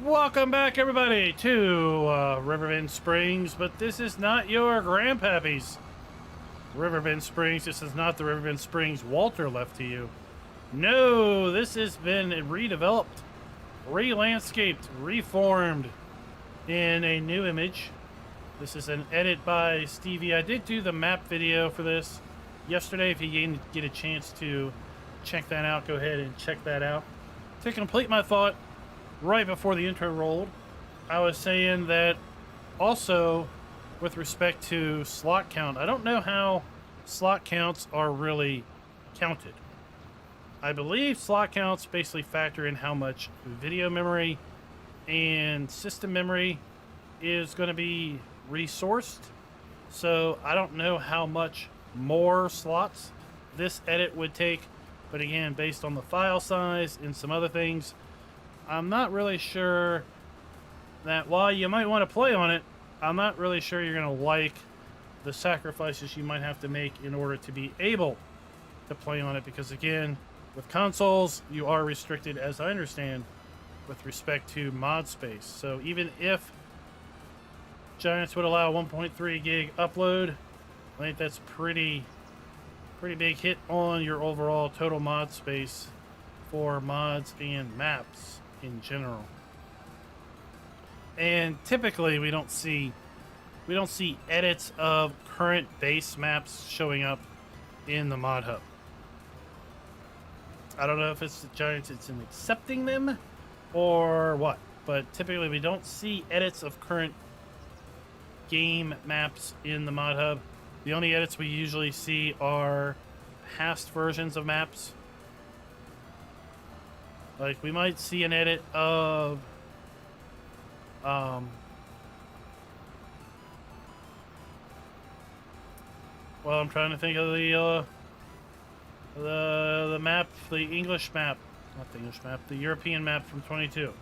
Welcome back, everybody, to Riverbend Springs, but this is not your grandpappy's Riverbend Springs. This is not the Riverbend Springs Walter left to you. No, this has been redeveloped, re-landscaped, reformed in a new image. This is an edit by Stevie. I did do the map video for this yesterday. If you didn't get a chance to check that out, go ahead and check that out. To complete my thought, right before the intro rolled, I was saying that also with respect to slot count, I don't know how slot counts are really counted. I believe slot counts basically factor in how much video memory and system memory is going to be resourced. So I don't know how much more slots this edit would take, but again, based on the file size and some other things, I'm not really sure that while you might want to play on it, I'm not really sure you're going to like the sacrifices you might have to make in order to be able to play on it. Because again, with consoles, you are restricted, as I understand, with respect to mod space. So even if Giants would allow 1.3 gig upload, I think that's pretty big hit on your overall total mod space for mods and maps in general. And typically we don't see edits of current base maps showing up in the mod hub. I don't know if it's the Giants it's in accepting them or what, but typically we don't see edits of current game maps in the mod hub. The only edits we usually see are past versions of maps. Like, we might see an edit of, well, I'm trying to think of the map, the English map, not the English map, the European map from 22.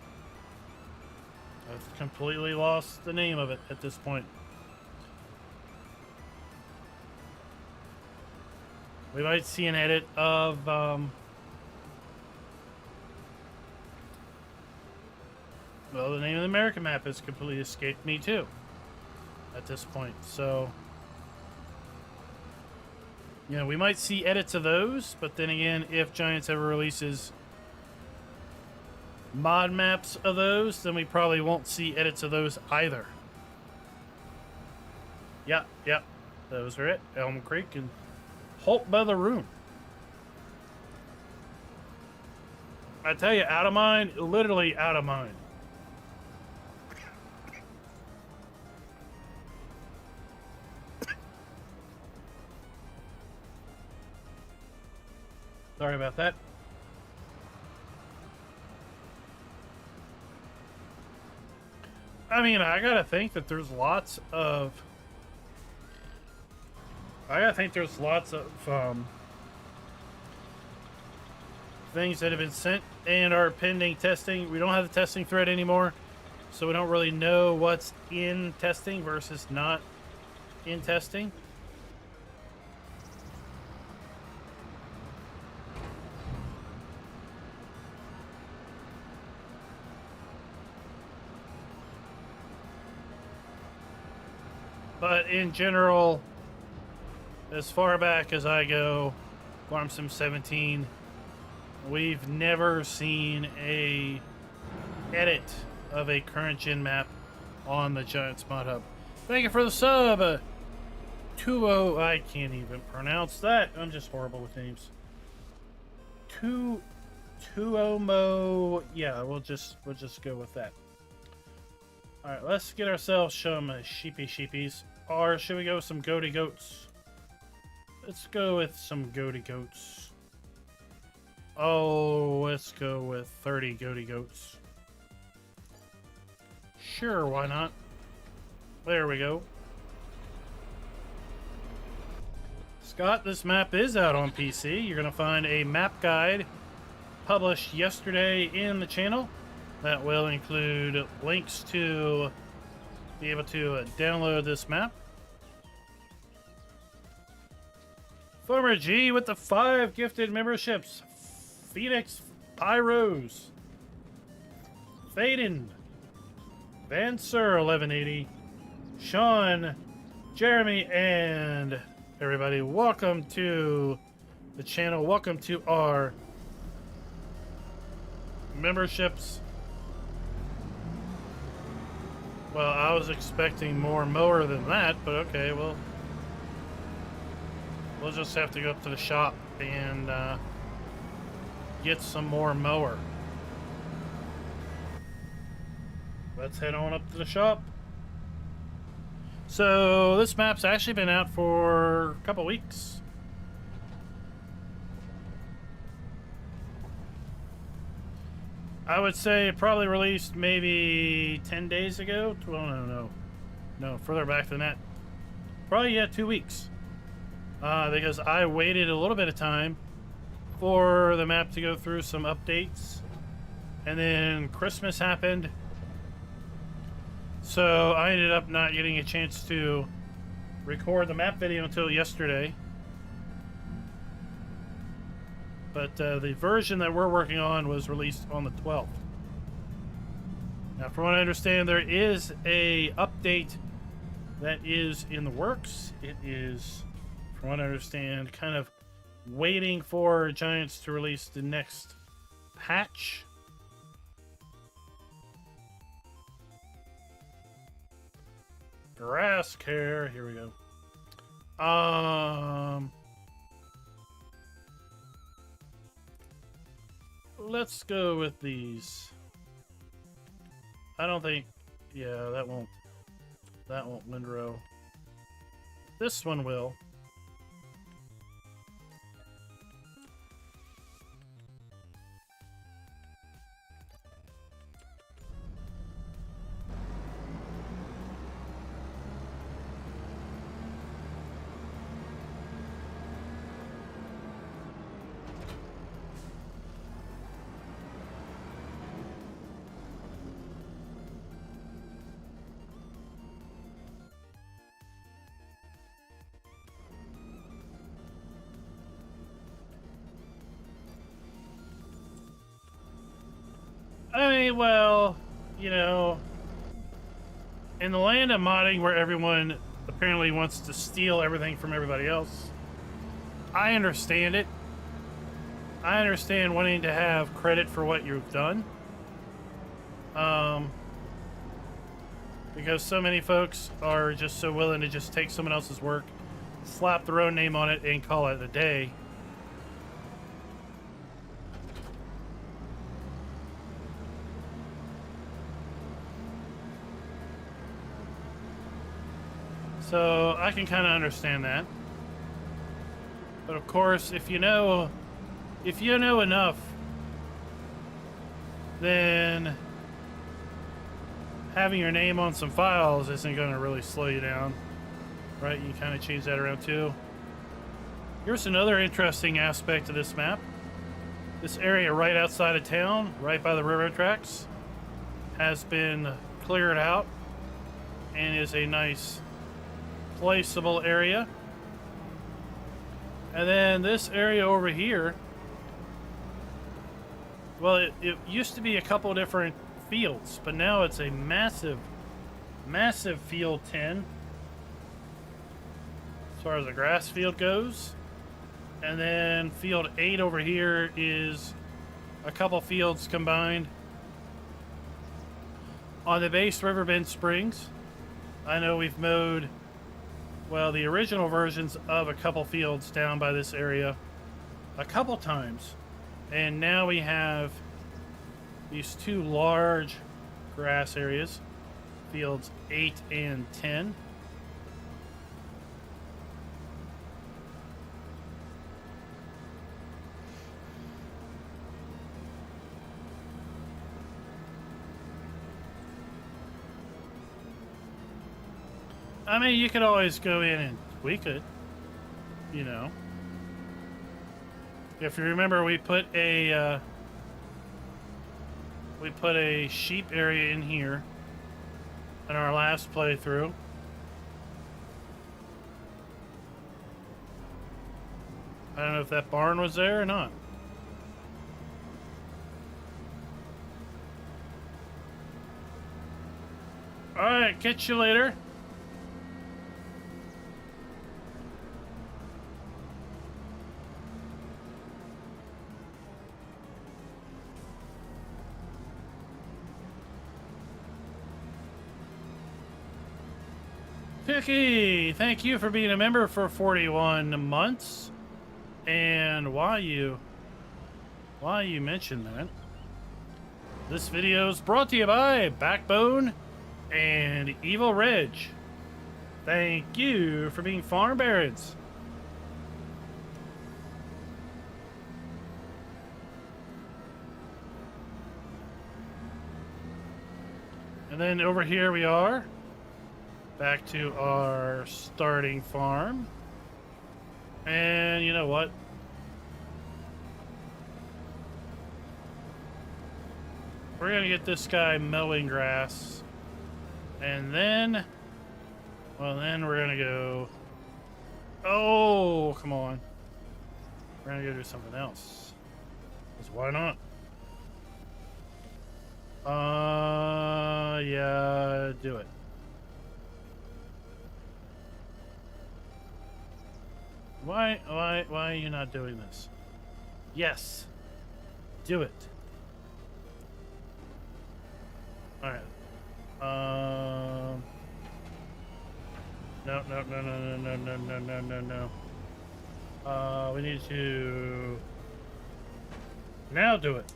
I've completely lost the name of it at this point. We might see an edit of, well, the name of the American map has completely escaped me too at this point. So, you know, we might see edits of those, but then again, if Giants ever releases mod maps of those, then we probably won't see edits of those either. Yep, those are it. Elm Creek and Holt by the Room. I tell you, out of mind, literally out of mind. Sorry about that. I mean, I gotta think that there's lots of things that have been sent and are pending testing. We don't have the testing thread anymore, so we don't really know what's in testing versus not in testing. But in general, as far back as I go, Farm Sim 17, we've never seen a edit of a current gen map on the Giants mod hub. Thank you for the sub, 20. I can't even pronounce that. I'm just horrible with names. 2Mo. Yeah, we'll just go with that. All right, let's get ourselves some sheepies. Or should we go with some goaty goats? Let's go with some goaty goats. Oh, let's go with 30 goaty goats. Sure, why not? There we go. Scott, this map is out on PC. You're going to find a map guide published yesterday in the channel that will include links to be able to download this map. Farmer G with the 5 gifted memberships. Phoenix Pyros. Faden Van Sir 1180, Sean, Jeremy, and everybody. Welcome to the channel. Welcome to our memberships. Well, I was expecting more mower than that, but okay, well, we'll just have to go up to the shop and get some more mower. Let's head on up to the shop. So this map's actually been out for a couple weeks. I would say it probably released maybe 10 days ago. Well, no, further back than that. Probably, yeah, 2 weeks. Because I waited a little bit of time for the map to go through some updates. And then Christmas happened. So I ended up not getting a chance to record the map video until yesterday. But the version that we're working on was released on the 12th. Now, from what I understand, there is a update that is in the works. It is, from what I understand, kind of waiting for Giants to release the next patch. Grass care, here we go. Let's go with these. I don't think, yeah, that won't windrow. This one will. I mean, well, you know, in the land of modding where everyone apparently wants to steal everything from everybody else, I understand it. I understand wanting to have credit for what you've done. Because so many folks are just so willing to just take someone else's work, slap their own name on it, and call it a day. So I can kind of understand that. But of course, if you know enough, then having your name on some files isn't going to really slow you down, right? You kind of change that around too. Here's another interesting aspect of this map. This area right outside of town, right by the railroad tracks, has been cleared out and is a nice placeable area. And then this area over here, well, it used to be a couple different fields, but now it's a massive field 10 as far as the grass field goes. And then field 8 over here is a couple fields combined. On the base Riverbend Springs, I know we've mowed, well, the original versions of a couple fields down by this area a couple times. And now we have these two large grass areas, fields 8 and 10. I mean, you could always go in and tweak it, you know. If you remember, we put a sheep area in here in our last playthrough. I don't know if that barn was there or not. Alright, catch you later. Picky, thank you for being a member for 41 months. And why you mentioned that, this video is brought to you by Backbone and Evil Reg. Thank you for being farm barons. And then over here we are. Back to our starting farm. And you know what? We're gonna get this guy mowing grass. And then, well, then we're gonna go. Oh, come on. We're gonna go do something else. 'Cause why not? Yeah, do it. Why are you not doing this? Yes. Do it. Alright. No. We need to now do it.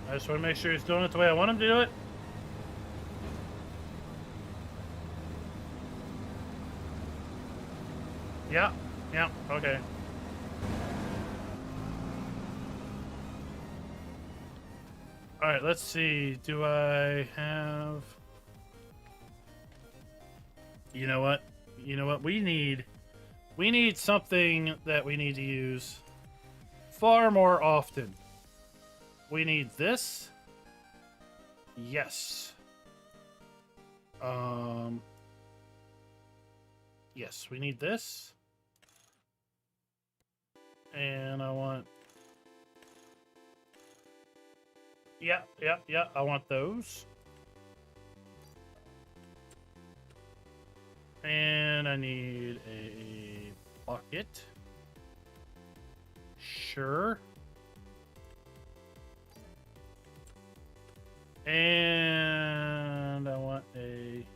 I just want to make sure he's doing it the way I want him to do it. Yeah, okay. Alright, let's see. Do I have... You know what? We need something that we need to use far more often. We need this. Yes. Yes, we need this. And I want... Yeah, I want those. And I need a bucket. Sure. And I want a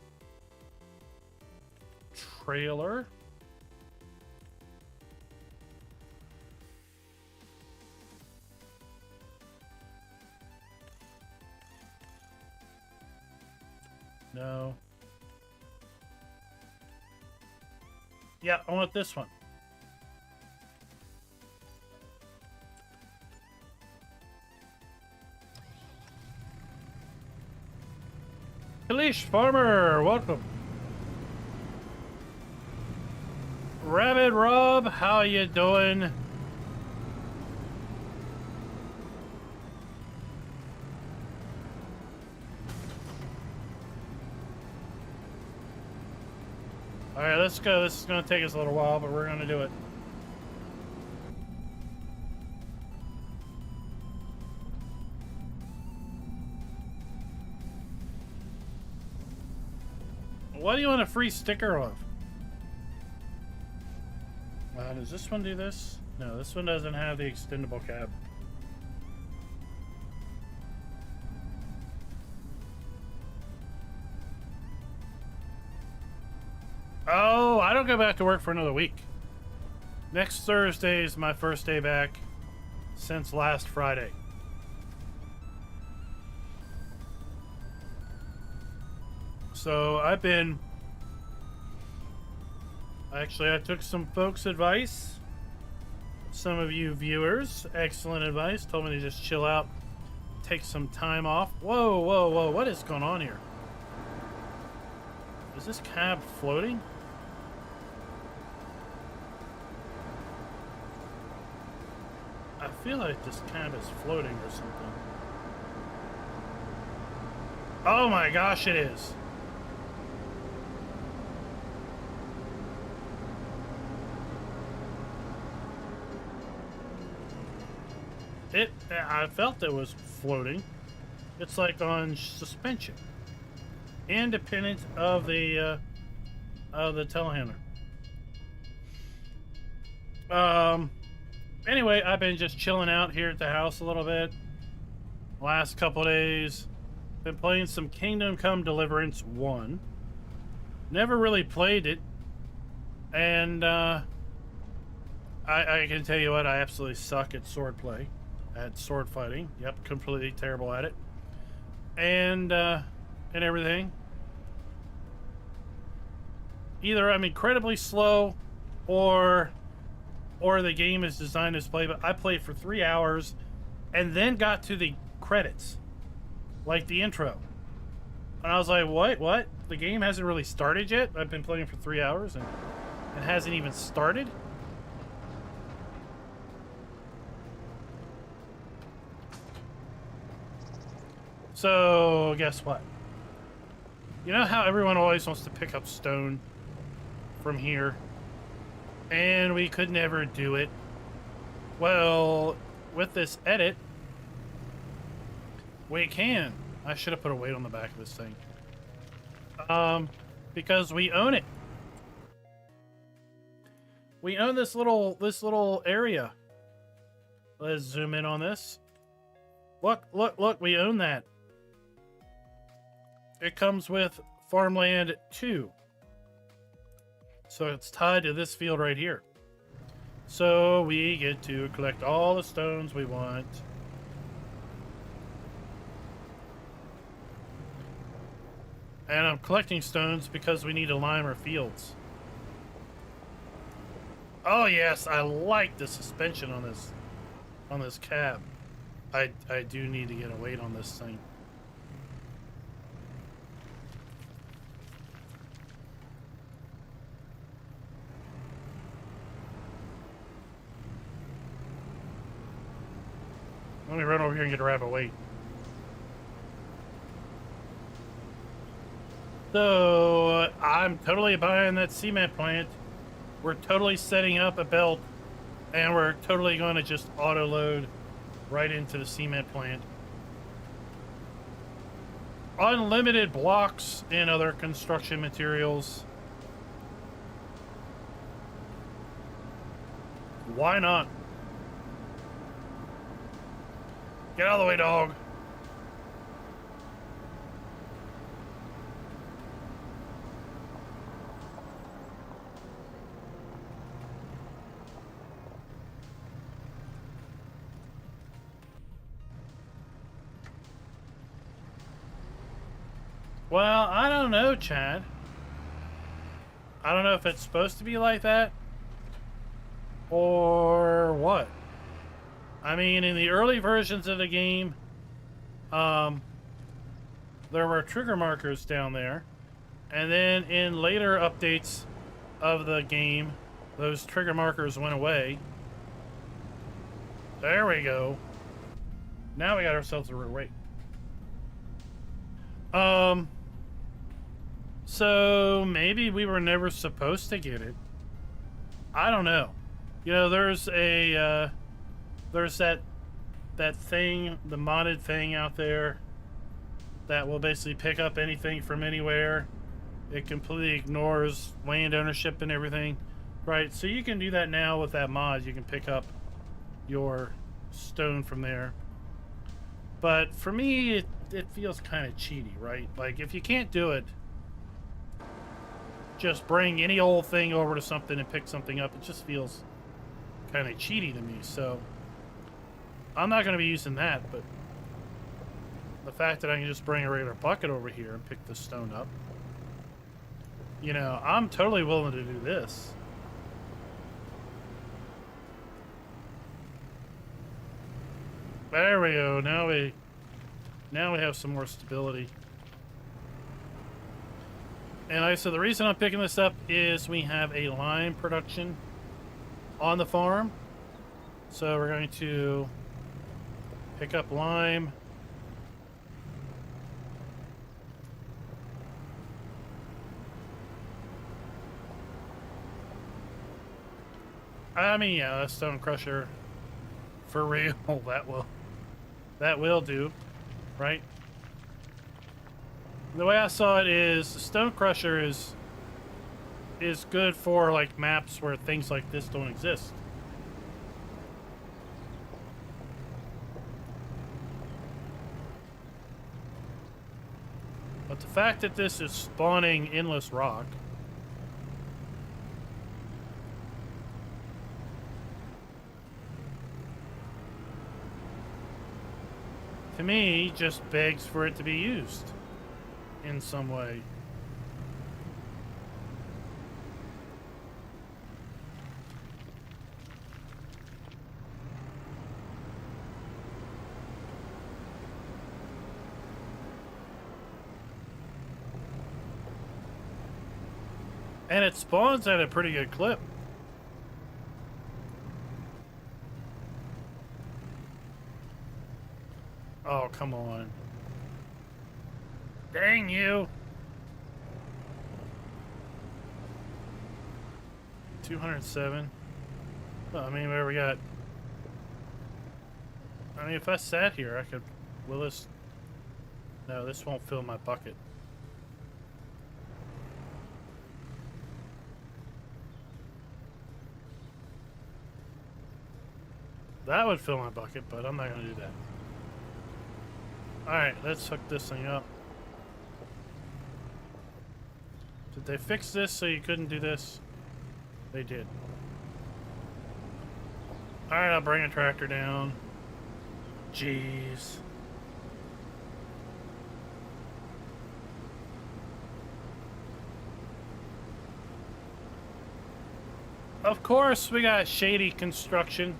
trailer. No. Yeah, I want this one. Kalish Farmer, welcome. Rabbit Rob, how you doing? Alright, let's go. This is going to take us a little while, but we're going to do it. What do you want a free sticker of? Does this one do this? No, this one doesn't have the extendable cab. Oh, I don't go back to work for another week. Next Thursday is my first day back since last Friday. So I took some folks' advice. Some of you viewers, excellent advice, told me to just chill out, take some time off. Whoa, what is going on here? Is this cab floating? I feel like this cab is floating or something. Oh my gosh, it is. I felt it was floating. It's like on suspension, independent of the telehandler. Anyway, I've been just chilling out here at the house a little bit. Last couple days, been playing some Kingdom Come Deliverance 1. Never really played it, and I can tell you what, I absolutely suck at swordplay, at sword fighting. Yep, completely terrible at it, and everything. Either I'm incredibly slow, or the game is designed as play. But I played for 3 hours, and then got to the credits, like the intro, and I was like, what? The game hasn't really started yet? I've been playing for 3 hours, and it hasn't even started? So, guess what? You know how everyone always wants to pick up stone from here? And we could never do it. Well, with this edit, we can. I should have put a weight on the back of this thing. Because we own it. We own this little area. Let's zoom in on this. Look, we own that. It comes with Farmland 2. So it's tied to this field right here. So we get to collect all the stones we want. And I'm collecting stones because we need to lime our fields. Oh yes, I like the suspension on this cab. I do need to get a weight on this thing. Let me run over here and get a rabbit weight. So I'm totally buying that cement plant. We're totally setting up a belt, and we're totally going to just auto load right into the cement plant. Unlimited blocks and other construction materials. Why not? Get out of the way, dog. Well, I don't know, Chad. I don't know if it's supposed to be like that or what. I mean, in the early versions of the game, there were trigger markers down there. And then in later updates of the game, those trigger markers went away. There we go. Now we got ourselves a real weight. So maybe we were never supposed to get it. I don't know. You know, there's a, there's that thing, the modded thing out there that will basically pick up anything from anywhere. It completely ignores land ownership and everything, right? So you can do that now with that mod. You can pick up your stone from there. But for me, it feels kind of cheaty, right? Like, if you can't do it, just bring any old thing over to something and pick something up. It just feels kind of cheaty to me. So I'm not going to be using that, but the fact that I can just bring a regular bucket over here and pick this stone up, you know, I'm totally willing to do this. There we go. Now we have some more stability. And so the reason I'm picking this up is we have a lime production on the farm. So we're going to pick up lime. I mean, yeah, a stone crusher For real, that will do, right? The way I saw it is the Stone Crusher is good for like maps where things like this don't exist. But the fact that this is spawning endless rock, to me, just begs for it to be used in some way. And it spawns at a pretty good clip. Oh, come on. Dang you. 207. Well, I mean, where we got... I mean, if I sat here, I could... Will this... No, this won't fill my bucket. That would fill my bucket, but I'm not going to do that. Alright, let's hook this thing up. Did they fix this so you couldn't do this? They did. Alright, I'll bring a tractor down. Jeez. Of course, we got shady construction.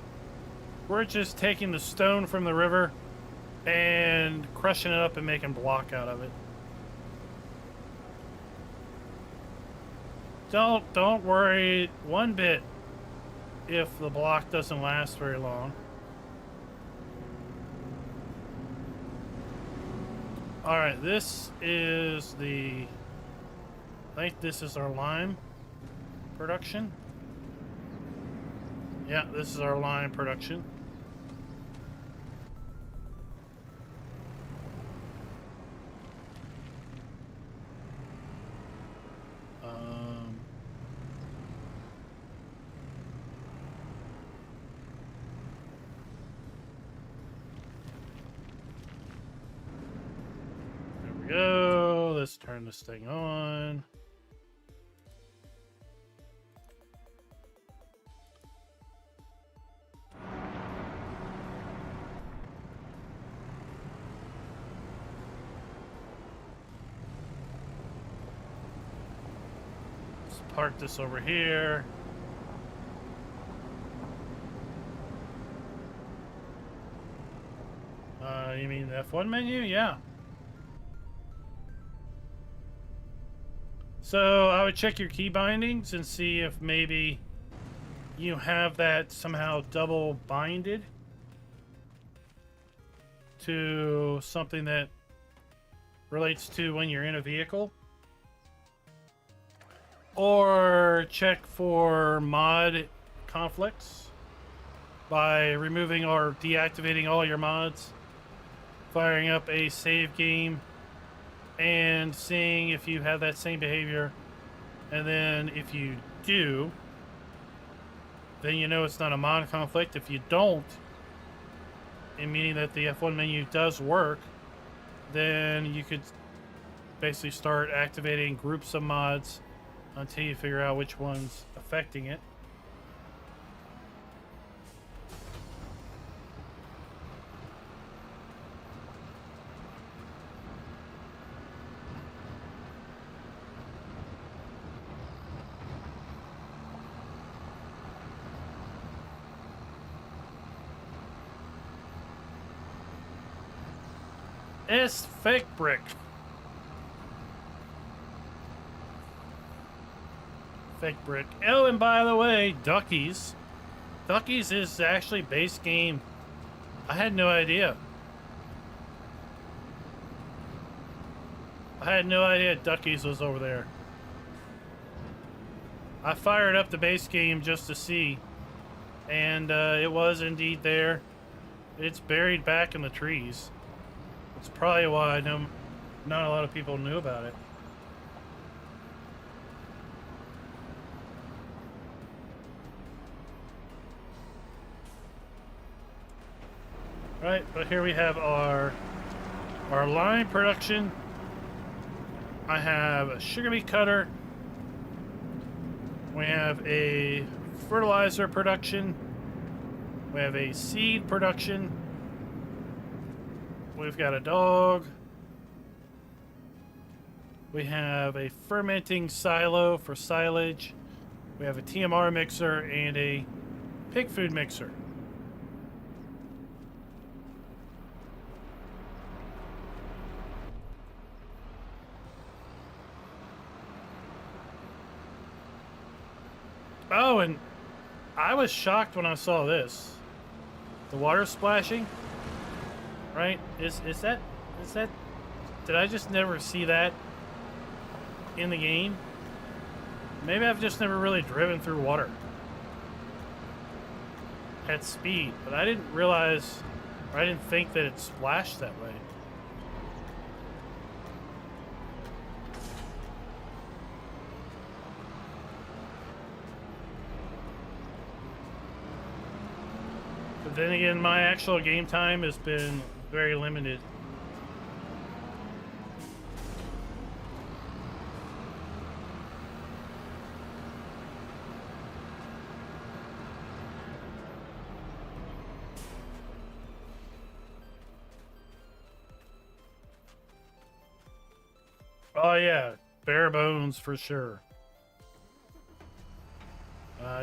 We're just taking the stone from the river and crushing it up and making block out of it. Don't worry one bit if the block doesn't last very long. Alright, this is the... I think this is our lime production. Yeah, this is our lime production. There we go. Let's turn this thing on. Park this over here. You mean the F1 menu? Yeah. So I would check your key bindings and see if maybe you have that somehow double binded to something that relates to when you're in a vehicle. Or check for mod conflicts by removing or deactivating all your mods, firing up a save game, and seeing if you have that same behavior. And then if you do, then you know it's not a mod conflict. If you don't, meaning that the F1 menu does work, then you could basically start activating groups of mods until you figure out which one's affecting it. It's fake brick. Fake brick. Oh, and by the way, Duckies. Duckies is actually base game. I had no idea. I had no idea Duckies was over there. I fired up the base game just to see. And it was indeed there. It's buried back in the trees. That's probably why not a lot of people knew about it. Right, but here we have our lime production. I have a sugar beet cutter. We have a fertilizer production. We have a seed production. We've got a dog. We have a fermenting silo for silage. We have a TMR mixer and a pig food mixer. Oh, and I was shocked when I saw this. The water splashing, right? Is that, did I just never see that in the game? Maybe I've just never really driven through water at speed, but I didn't realize, or I didn't think that it splashed that way. But then again, my actual game time has been very limited. Oh yeah, bare bones for sure.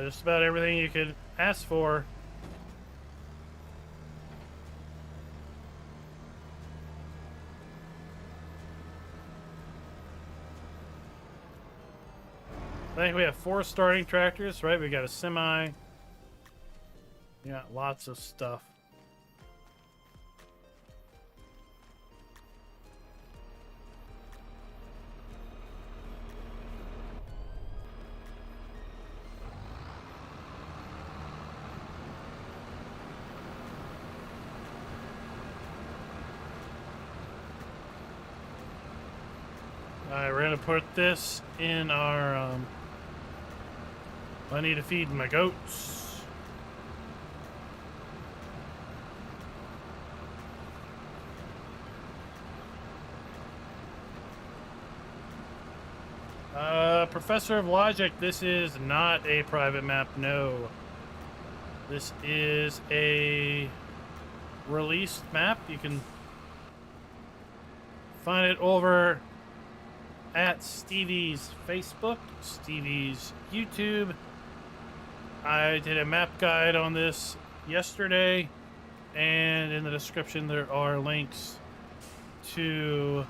Just about everything you could ask for. I think we have 4 starting tractors, right? We got a semi. We got lots of stuff. Alright, we're gonna put this in our, I need to feed my goats. Professor of Logic, this is not a private map, no. This is a released map. You can find it over at Stevie's Facebook, Stevie's YouTube. I did a map guide on this yesterday, and in the description there are links to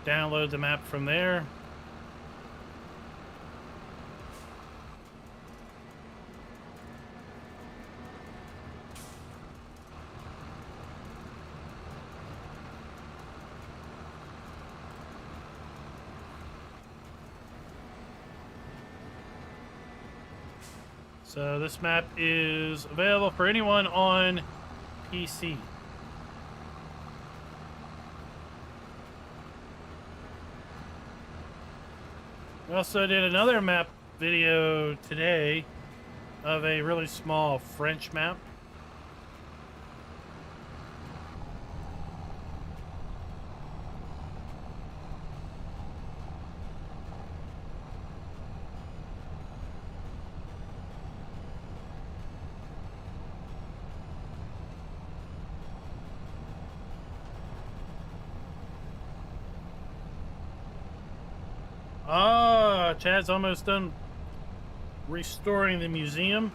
download the map from there. So this map is available for anyone on PC. We also did another map video today of a really small French map. Chad's almost done restoring the museum.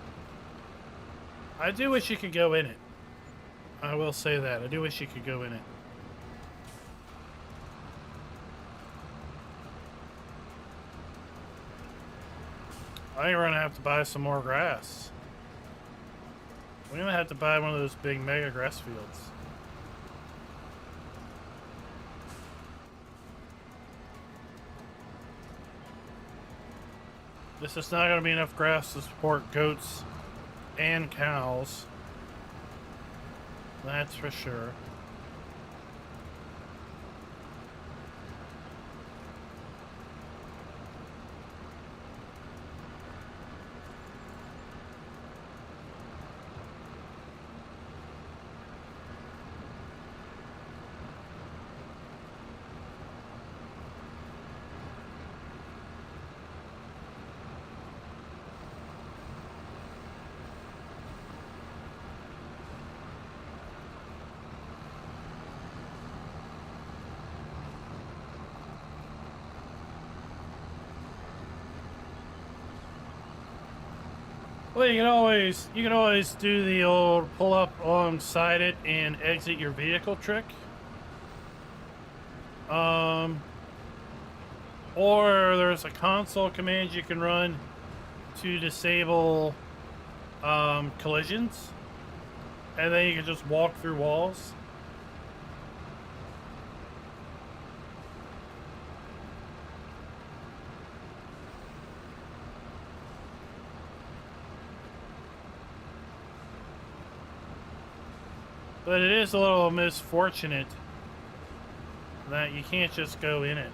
I do wish you could go in it. I will say that. I do wish you could go in it. I think we're gonna have to buy some more grass. We're gonna have to buy one of those big mega grass fields. This is not going to be enough grass to support goats and cows. That's for sure. Well, you can always do the old pull up alongside it and exit your vehicle trick. Or there's a console command you can run to disable collisions, and then you can just walk through walls. But it is a little misfortunate that you can't just go in it.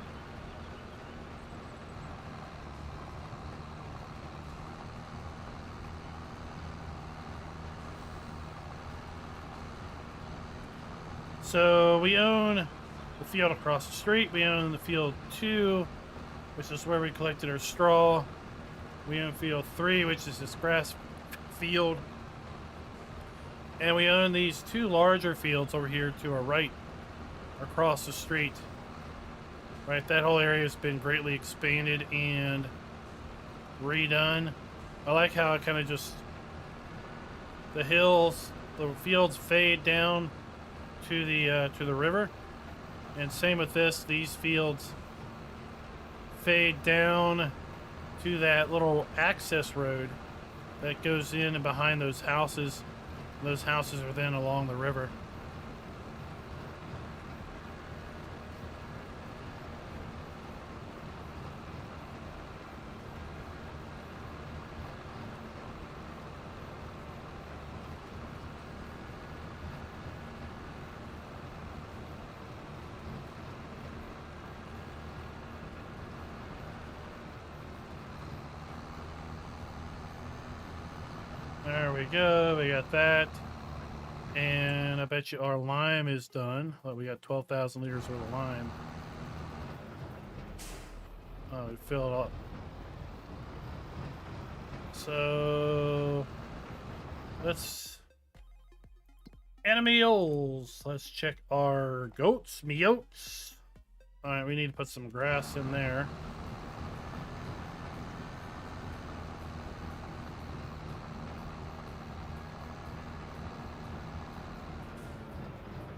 So we own the field across the street. We own the field 2, which is where we collected our straw. We own field 3, which is this grass field. And we own these 2 larger fields over here to our right, across the street. Right, that whole area has been greatly expanded and redone. I like how it kind of just, the hills, the fields fade down to the river, and same with this. These fields fade down to that little access road that goes in and behind those houses. Those houses are then along the river. There we go, we got that. And I bet you our lime is done. Well, we got 12,000 liters worth of lime. Oh, we filled up. So let's animals. Let's check our goats, meotes. All right, we need to put some grass in there.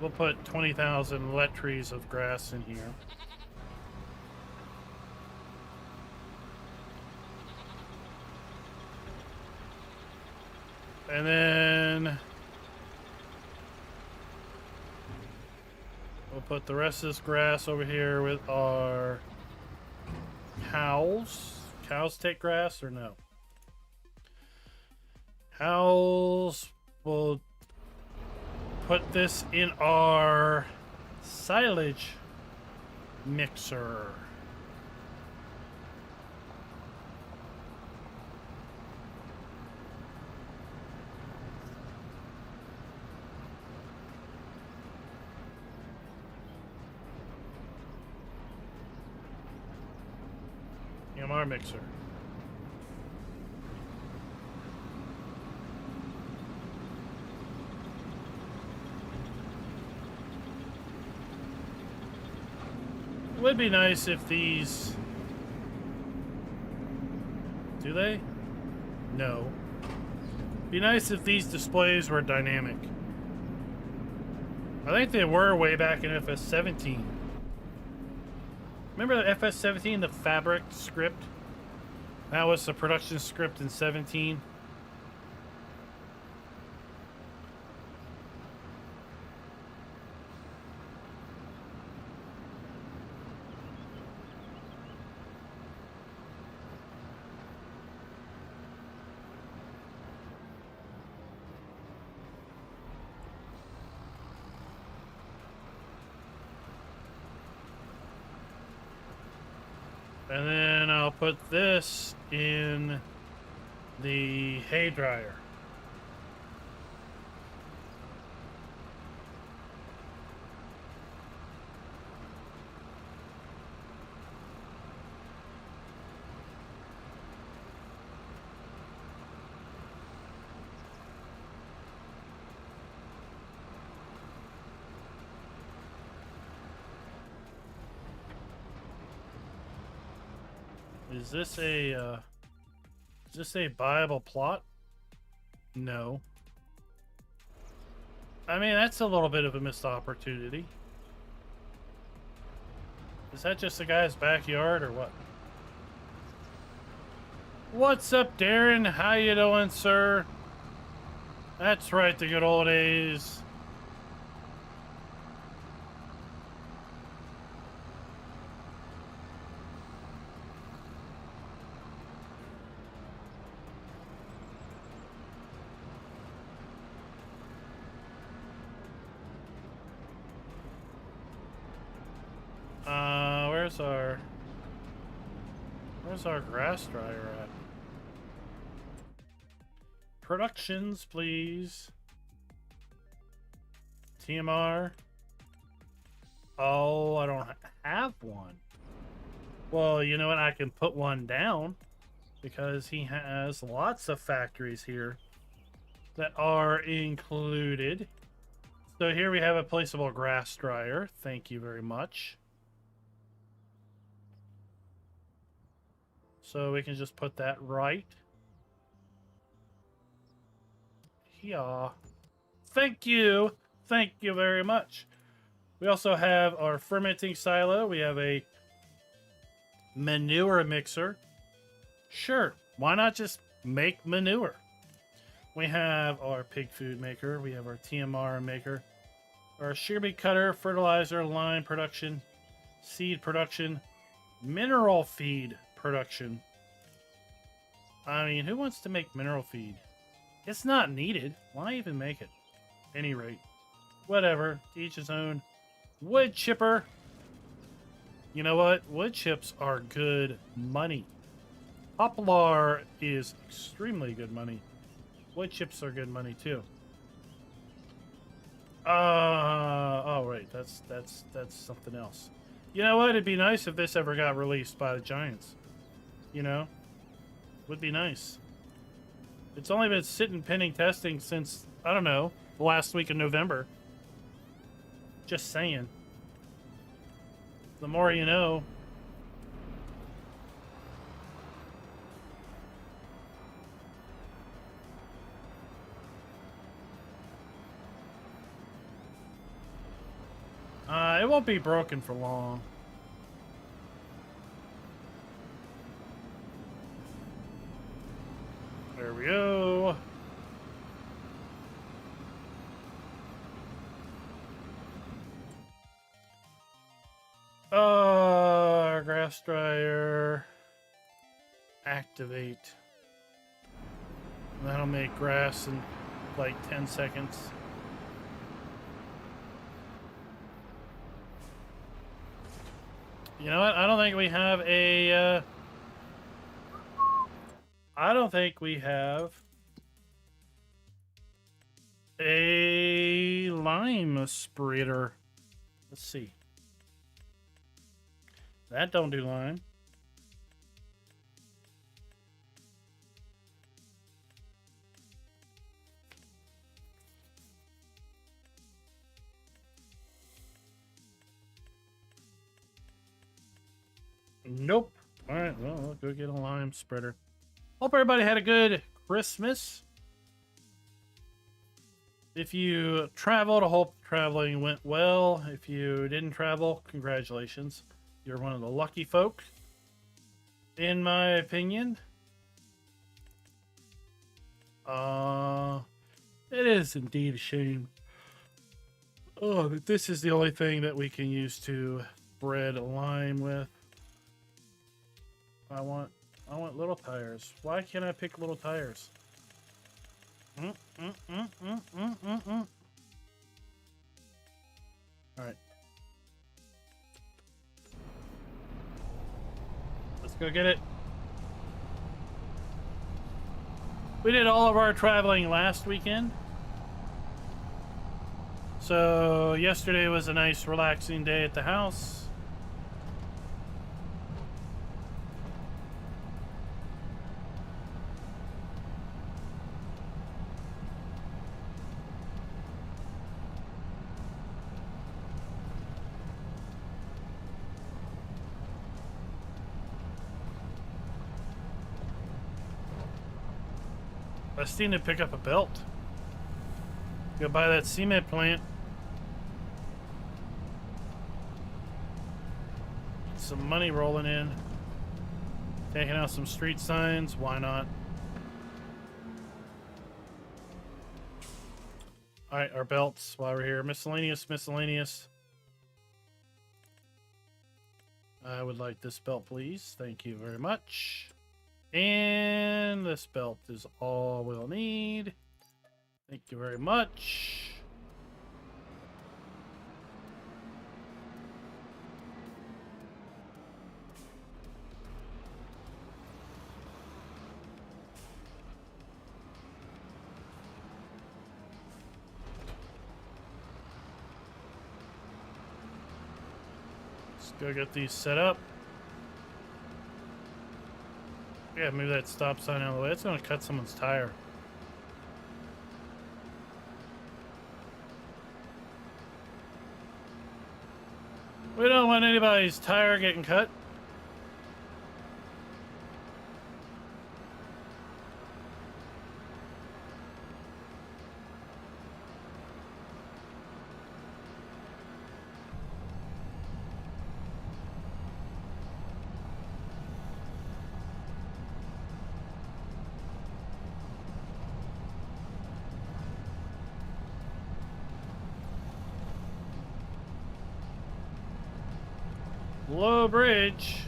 We'll put 20,000 trees of grass in here. And then we'll put the rest of this grass over here with our cows. Cows take grass or no? Cows will put this in our silage mixer. EMR mixer. It would be nice if these... Do they? No. Be nice if these displays were dynamic. I think they were way back in FS17. Remember the FS17, the fabric script? That was the production script in 17. And then I'll put this in the hay dryer. Is this a viable plot? No. I mean, that's a little bit of a missed opportunity. Is that just a guy's backyard or what? What's up, Darren? How you doing, sir? That's right, the good old days. Where's our grass dryer at? Productions, please. TMR. Oh, I don't have one. Well, you know what? I can put one down because he has lots of factories here that are included. So here we have a placeable grass dryer. Thank you very much. So we can just put that right here. Thank you. Thank you very much. We also have our fermenting silo. We have a manure mixer. Sure, why not just make manure? We have our pig food maker. We have our TMR maker. Our sugar beet cutter, fertilizer, lime production, seed production, mineral feed production. I mean, who wants to make mineral feed? It's not needed. Why even make it? Any rate. Whatever. To each his own. Wood chipper. You know what? Wood chips are good money. Poplar is extremely good money. Wood chips are good money too. Oh right, that's something else. You know what? It'd be nice if this ever got released by the Giants. You know? Would be nice. It's only been sitting pending testing since, I don't know, the last week of November. Just saying. The more you know. It won't be broken for long. There we go. Grass dryer. Activate. That'll make grass in like 10 seconds. You know what? I don't think we have a, I don't think we have a lime spreader. Let's see. That don't do lime. Nope. All right, well, we'll go get a lime spreader. Hope everybody had a good Christmas. If you traveled, I hope traveling went well. If you didn't travel, congratulations. You're one of the lucky folk, in my opinion. It is indeed a shame. Oh, that this is the only thing that we can use to bread lime with. I want little tires. Why can't I pick little tires? All right. Go get it. We did all of our traveling last weekend. So yesterday was a nice relaxing day at the house. I just need to pick up a belt. Go buy that cement plant. Get some money rolling in. Taking out some street signs. Why not? Alright, our belts while we're here. Miscellaneous, miscellaneous. I would like this belt, please. Thank you very much. And this belt is all we'll need. Thank you very much. Let's go get these set up. Yeah, move that stop sign out of the way. It's going to cut someone's tire. We don't want anybody's tire getting cut. Low bridge.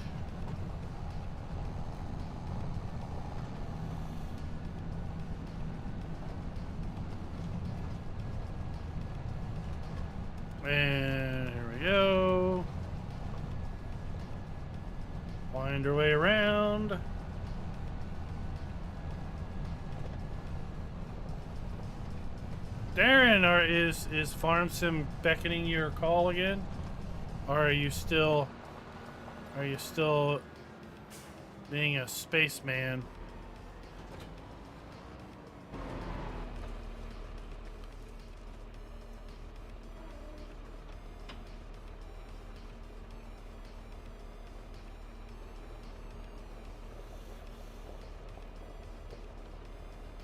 And here we go. Wind our way around. Darren, is Farm Sim beckoning your call again? Or are you still being a spaceman?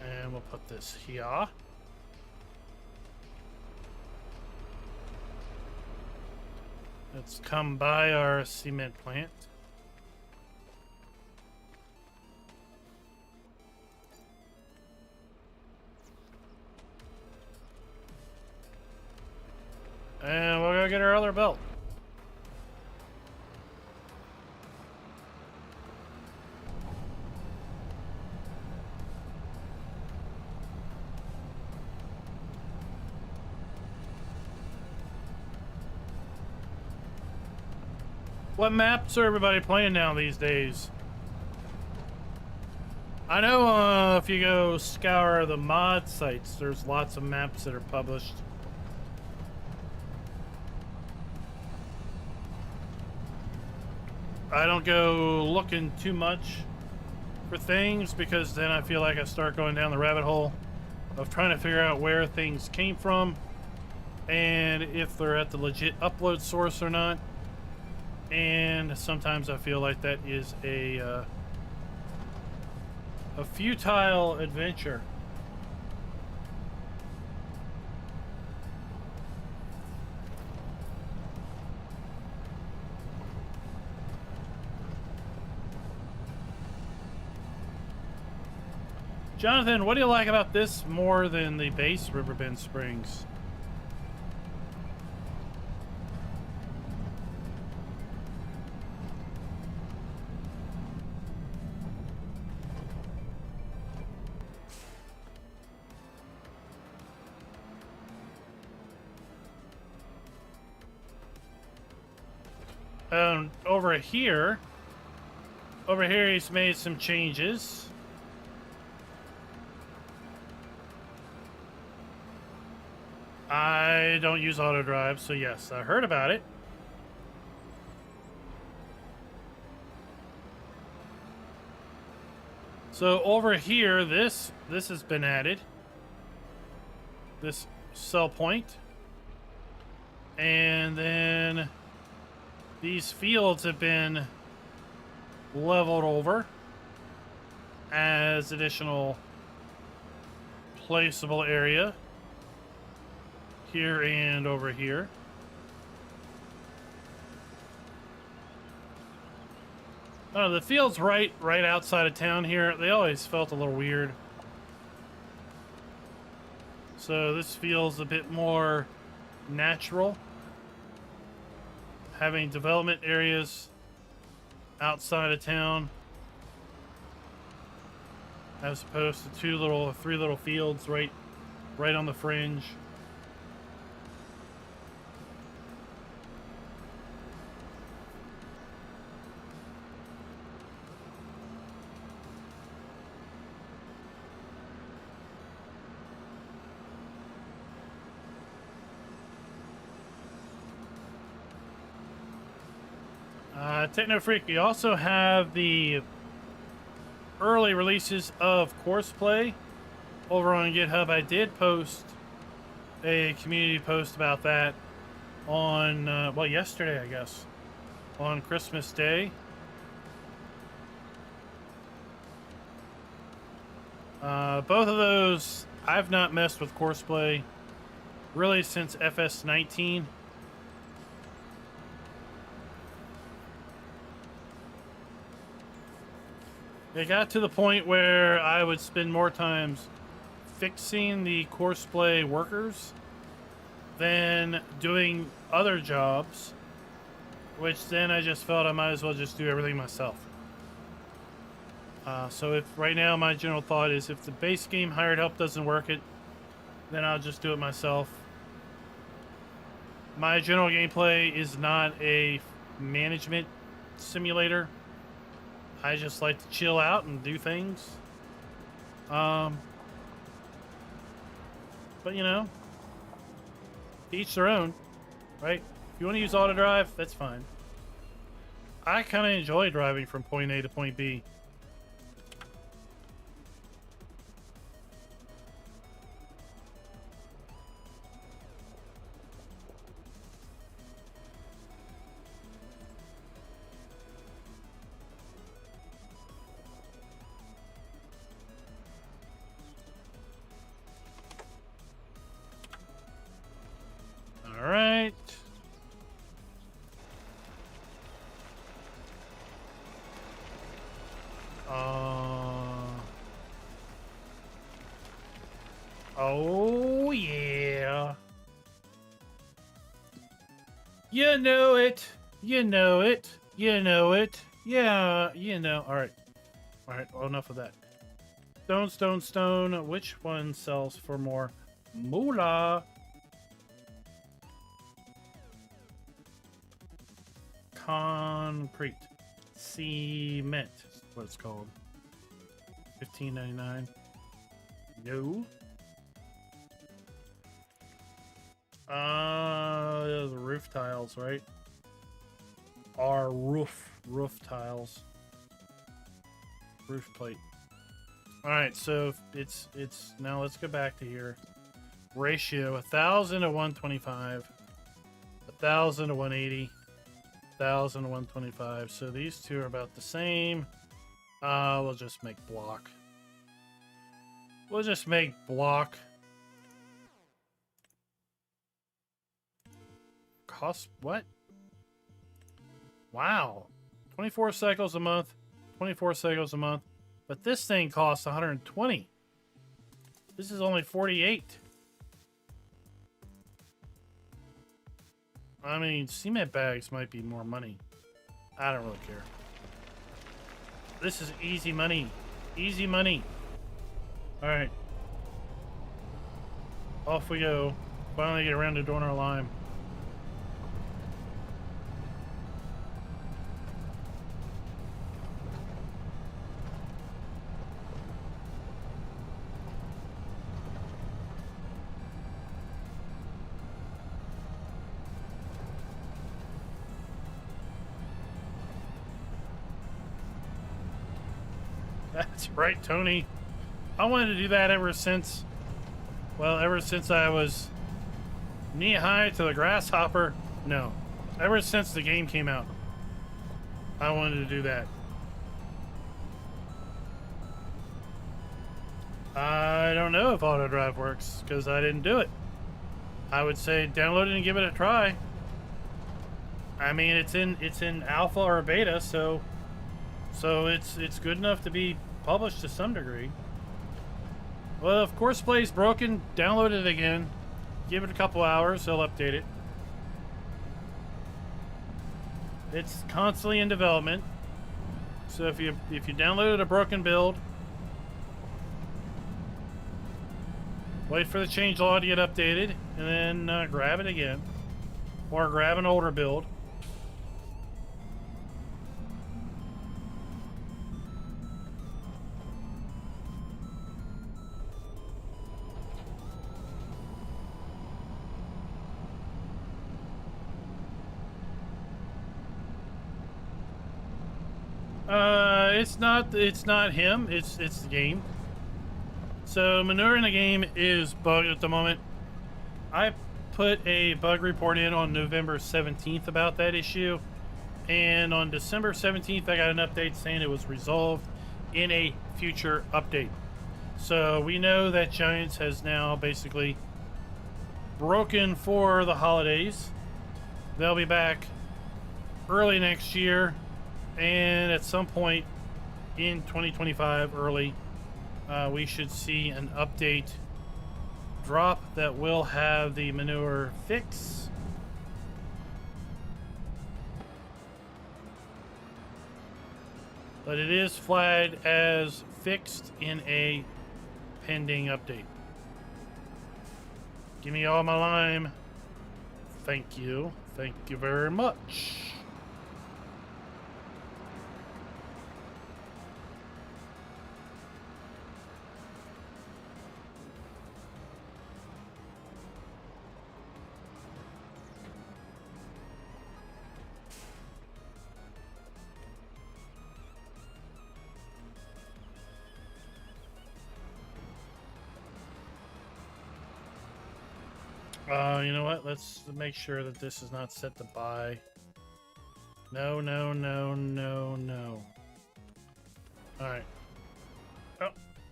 And we'll put this here. Let's come by our cement plant. And we'll go get our other belt. What maps are everybody playing now these days? I know if you go scour the mod sites, there's lots of maps that are published. I don't go looking too much for things because then I feel like I start going down the rabbit hole of trying to figure out where things came from and if they're at the legit upload source or not. And sometimes I feel like that is a futile adventure. Jonathan, what do you like about this more than the base Riverbend Springs? Over here, Over here, he's made some changes. I don't use auto drive, so yes, I heard about it. So over here, this has been added. This sell point. And then these fields have been leveled over as additional placeable area here and over here. The fields right outside of town here, they always felt a little weird. So this feels a bit more natural. Having development areas outside of town as opposed to three little fields right on the fringe. Techno Freak, we also have the early releases of Courseplay over on GitHub. I did post a community post about that on, well, yesterday, I guess, on Christmas Day. Both of those, I've not messed with Courseplay really since FS19. It got to the point where I would spend more times fixing the Courseplay workers than doing other jobs, which then I just felt I might as well just do everything myself. So if right now my general thought is if the base game hired help doesn't work it, then I'll just do it myself. My general gameplay is not a management simulator. I just like to chill out and do things. But you know, each their own, right? If you want to use auto drive, that's fine. I kind of enjoy driving from point A to point B. Oh, yeah. You know it. You know it. You know it. Yeah, you know. All right. All right, well, enough of that. Stone, stone, stone. Which one sells for more moolah? Concrete. Cement is what it's called. $15.99. No. The roof tiles, right? Our roof tiles. Roof plate. All right, so it's now let's go back to here. Ratio 1,000 to 125, 1,000 to 180, 1,000 to 125. So these two are about the same. We'll just make block. We'll just make block. Cost what? Wow. 24 cycles a month. 24 cycles a month. But this thing costs 120. This is only 48. I mean, cement bags might be more money. I don't really care. This is easy money. Easy money. All right. Off we go. Finally get around to doing our lime. That's right, Tony. I wanted to do that ever since, well, ever since I was knee-high to the grasshopper. No, ever since the game came out, I wanted to do that. I don't know if auto drive works because I didn't do it. I would say download it and give it a try. I mean, it's in alpha or beta, so it's good enough to be published to some degree. Well, if Course Play's broken, download it again. Give it a couple hours, they'll update it. It's constantly in development. So if you downloaded a broken build, wait for the changelog to get updated, and then grab it again. Or grab an older build. It's not him, it's the game. So manure in the game is bugged at the moment. I put a bug report in on November 17th about that issue, and on December 17th I got an update saying it was resolved in a future update. So we know that Giants has now basically broken for the holidays. They'll be back early next year, and at some point in 2025 early, we should see an update drop that will have the manure fix. But it is flagged as fixed in a pending update. Give me all my lime. Thank you. Thank you very much. You know what? Let's make sure that this is not set to buy. No, no, no, no, no. Alright. Oh.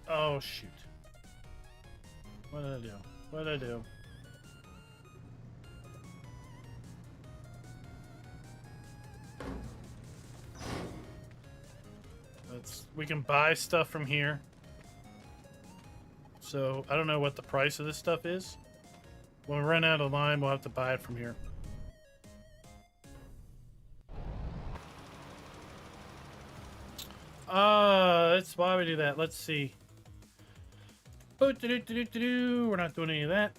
Oh, shoot. What did I do? What did I do? We can buy stuff from here. So, I don't know what the price of this stuff is. When we run out of lime, we'll have to buy it from here. That's why we do that. Let's see. We're not doing any of that.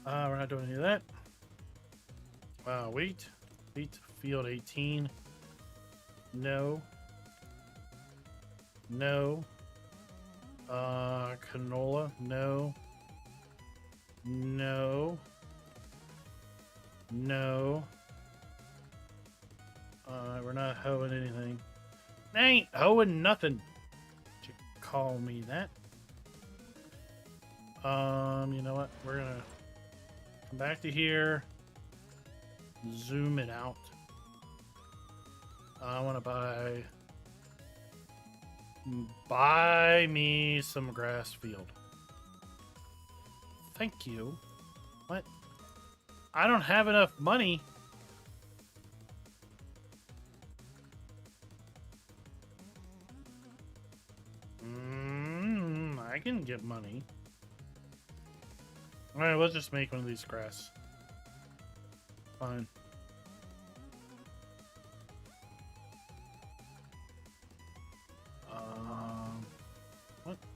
We're not doing any of that. Wheat. Wheat, field 18. No. No. Canola. No. No. No. We're not hoeing anything. I ain't hoeing nothing. Did you call me that? You know what? We're gonna come back to here. Zoom it out. I want to buy me some grass field. Thank you. What? I don't have enough money. I can get money. Alright, let's just make one of these grass. Fine.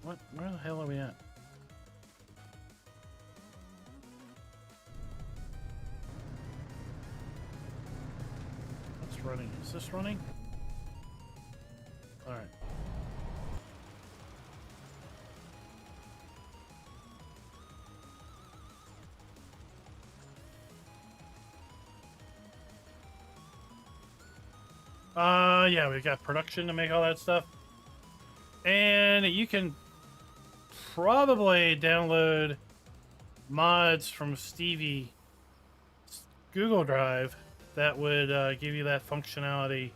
What? Where the hell are we at? What's running? Is this running? Alright. Yeah, we've got production to make all that stuff. And you can probably download mods from Stevie Google Drive that would give you that functionality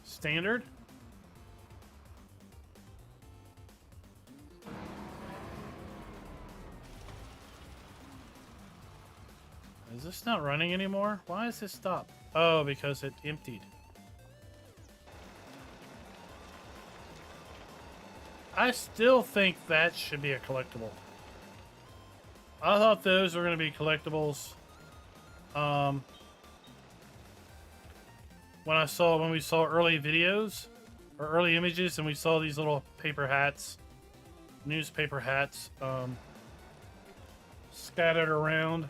standard. Is this not running anymore? Why is this stop? Oh, because it emptied. I still think that should be a collectible. I thought those were going to be collectibles. When we saw early videos or early images, and we saw these little paper hats, newspaper hats, scattered around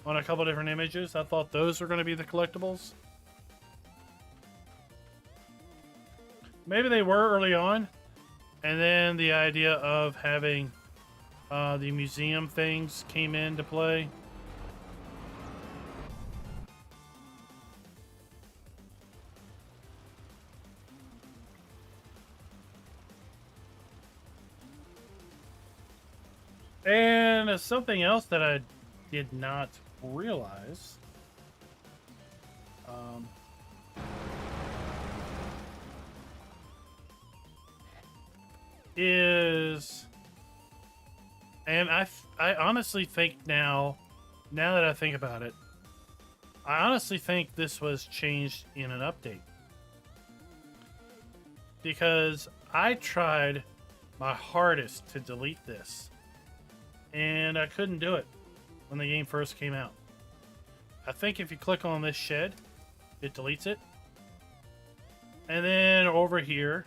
on a couple different images. I thought those were going to be the collectibles. Maybe they were early on, and then the idea of having the museum things came into play. And something else that I did not realize is, and I honestly think now that I think about it, I honestly think this was changed in an update, because I tried my hardest to delete this and I couldn't do it when the game first came out. I think if you click on this shed, it deletes it. And then over here,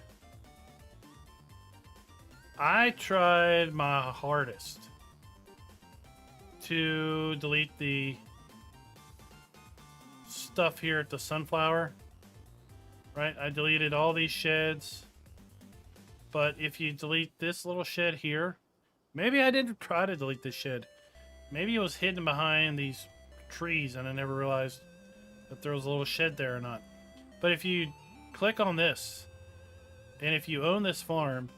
I tried my hardest to delete the stuff here at the sunflower. Right? I deleted all these sheds. But if you delete this little shed here, maybe I didn't try to delete this shed. Maybe it was hidden behind these trees and I never realized that there was a little shed there or not. But if you click on this, and if you own this farm,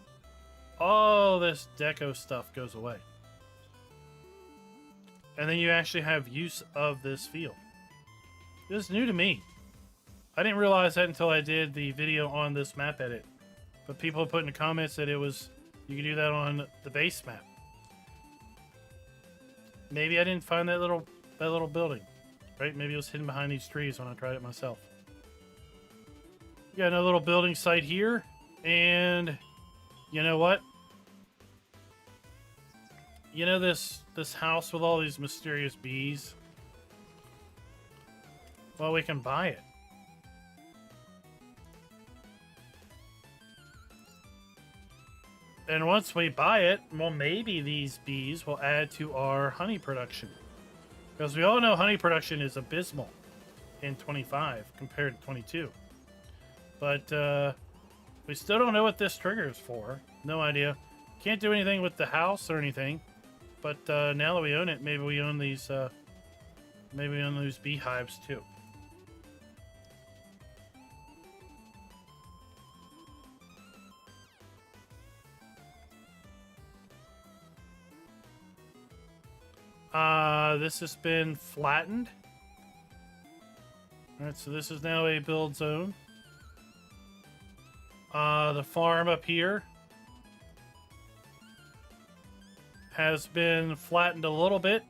all this deco stuff goes away. And then you actually have use of this field. This is new to me. I didn't realize that until I did the video on this map edit. But people put in the comments that you could do that on the base map. Maybe I didn't find that little building, right? Maybe it was hidden behind these trees when I tried it myself. Got another little building site here, and you know what? You know this house with all these mysterious bees? Well, we can buy it. And once we buy it, well, maybe these bees will add to our honey production. Because we all know honey production is abysmal in 25 compared to 22. But we still don't know what this trigger is for. No idea. Can't do anything with the house or anything. But now that we own it, maybe we own these. Maybe we own those beehives too. This has been flattened. Alright, so this is now a build zone. The farm up here has been flattened a little bit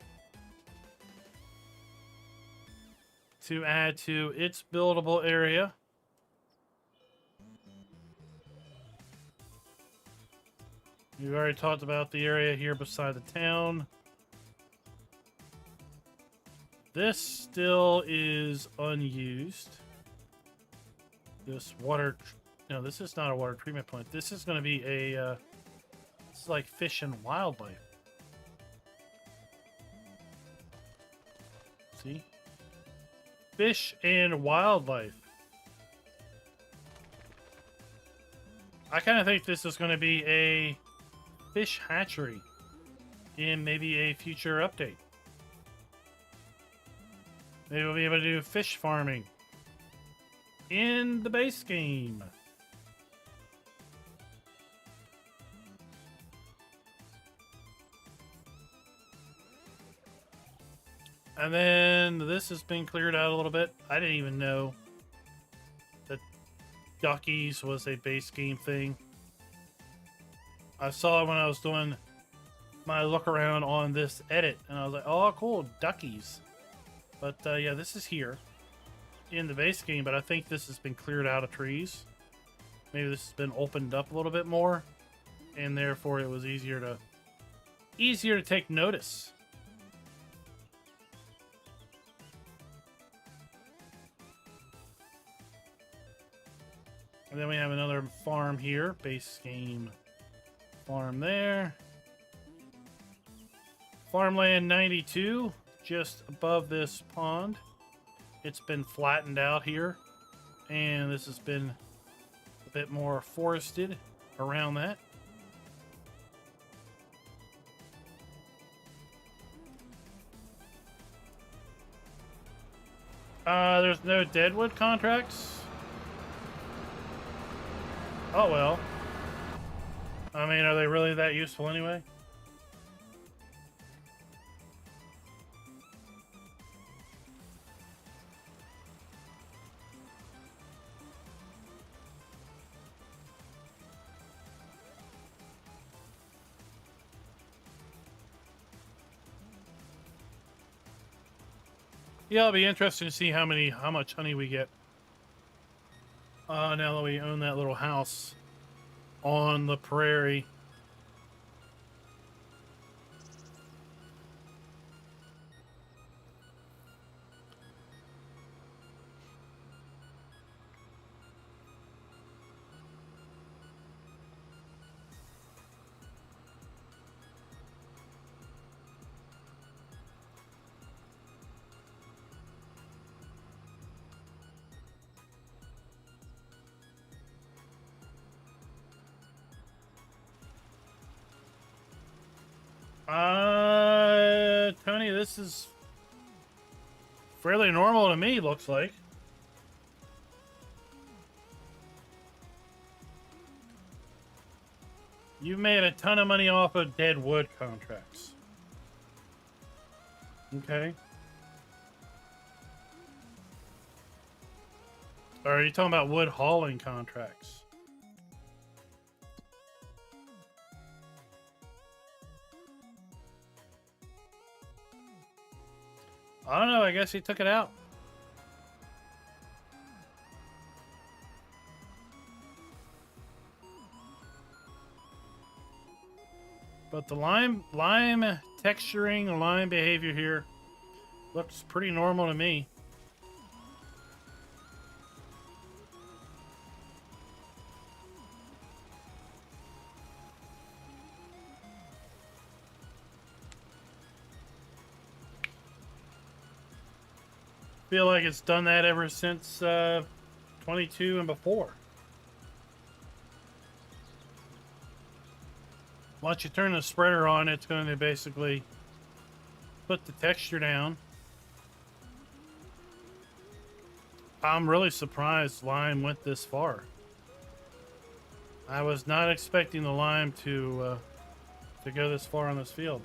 to add to its buildable area. We've already talked about the area here beside the town. This still is unused. This water... No, this is not a water treatment plant. This is going to be a... this is like fish and wildlife. See? Fish and wildlife. I kind of think this is going to be a fish hatchery in maybe a future update. Maybe we'll be able to do fish farming in the base game. And then this has been cleared out a little bit. I didn't even know that duckies was a base game thing. I saw it when I was doing my look around on this edit, and I was like, oh, cool, duckies. But yeah, this is here in the base game, but I think this has been cleared out of trees. Maybe this has been opened up a little bit more, and therefore it was easier to take notice. And then we have another farm here, base game farm there. Farmland 92, just above this pond. It's been flattened out here, and this has been a bit more forested around that. There's no deadwood contracts. Oh well. I mean, are they really that useful anyway? Yeah, it'll be interesting to see how much honey we get. Now that we own that little house on the prairie. Tony, this is fairly normal to me, looks like. You've made a ton of money off of dead wood contracts. Okay. Or are you talking about wood hauling contracts? I don't know. I guess he took it out. But the lime texturing, lime behavior here looks pretty normal to me. Feel like it's done that ever since 22 and before. Once you turn the spreader on, it's going to basically put the texture down. I'm really surprised lime went this far. I was not expecting the lime to go this far on this field.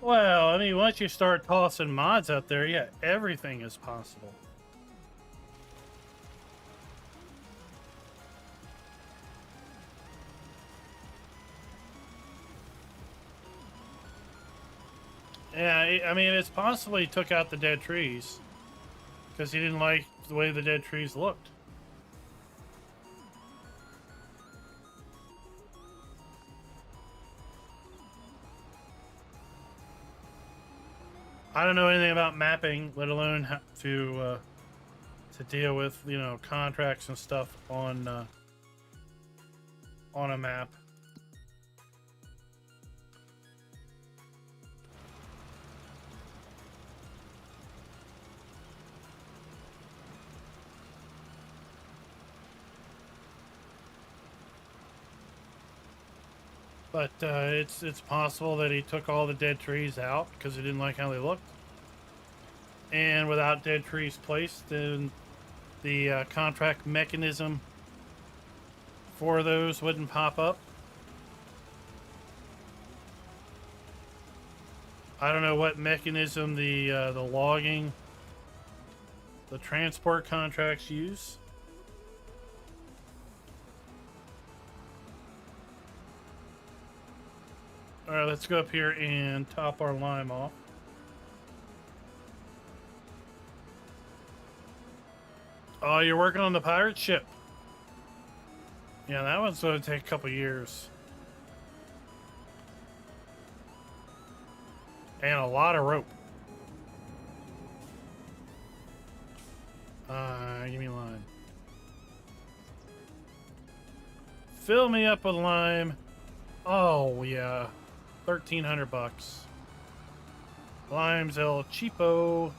Well, I mean, once you start tossing mods out there, yeah, everything is possible. Yeah, I mean, it's possible he took out the dead trees because he didn't like the way the dead trees looked. I don't know anything about mapping, let alone how to deal with, you know, contracts and stuff on a map. But it's possible that he took all the dead trees out because he didn't like how they looked. And without dead trees placed, then the contract mechanism for those wouldn't pop up. I don't know what mechanism the logging, the transport contracts use. All right, let's go up here and top our lime off. Oh, you're working on the pirate ship. Yeah, that one's going to take a couple years. And a lot of rope. Give me lime. Fill me up with lime. Oh, yeah. 1,300 bucks. Lime's el cheapo.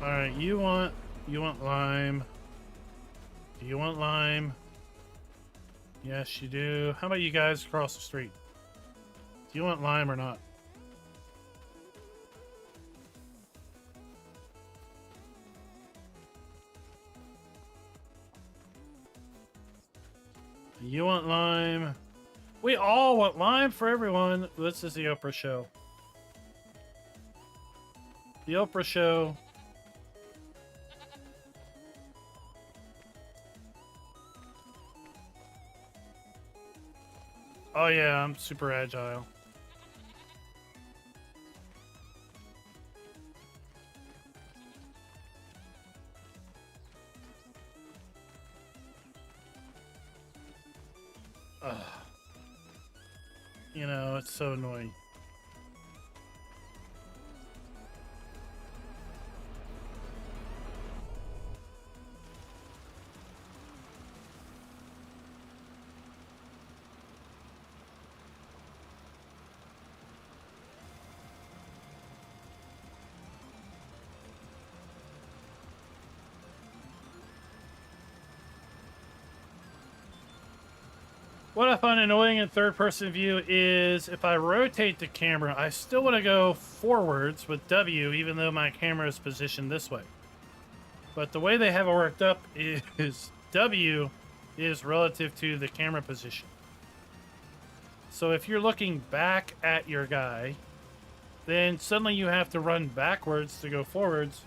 All right, you want lime. Do you want lime? Yes, you do. How about you guys across the street? Do you want lime or not? You want lime? We all want lime for everyone. This is the Oprah show. The Oprah show. Oh yeah, I'm super agile. Ugh. You know, it's so annoying. What I find annoying in third-person view is if I rotate the camera, I still want to go forwards with W, even though my camera is positioned this way. But the way they have it worked up is W is relative to the camera position. So if you're looking back at your guy, then suddenly you have to run backwards to go forwards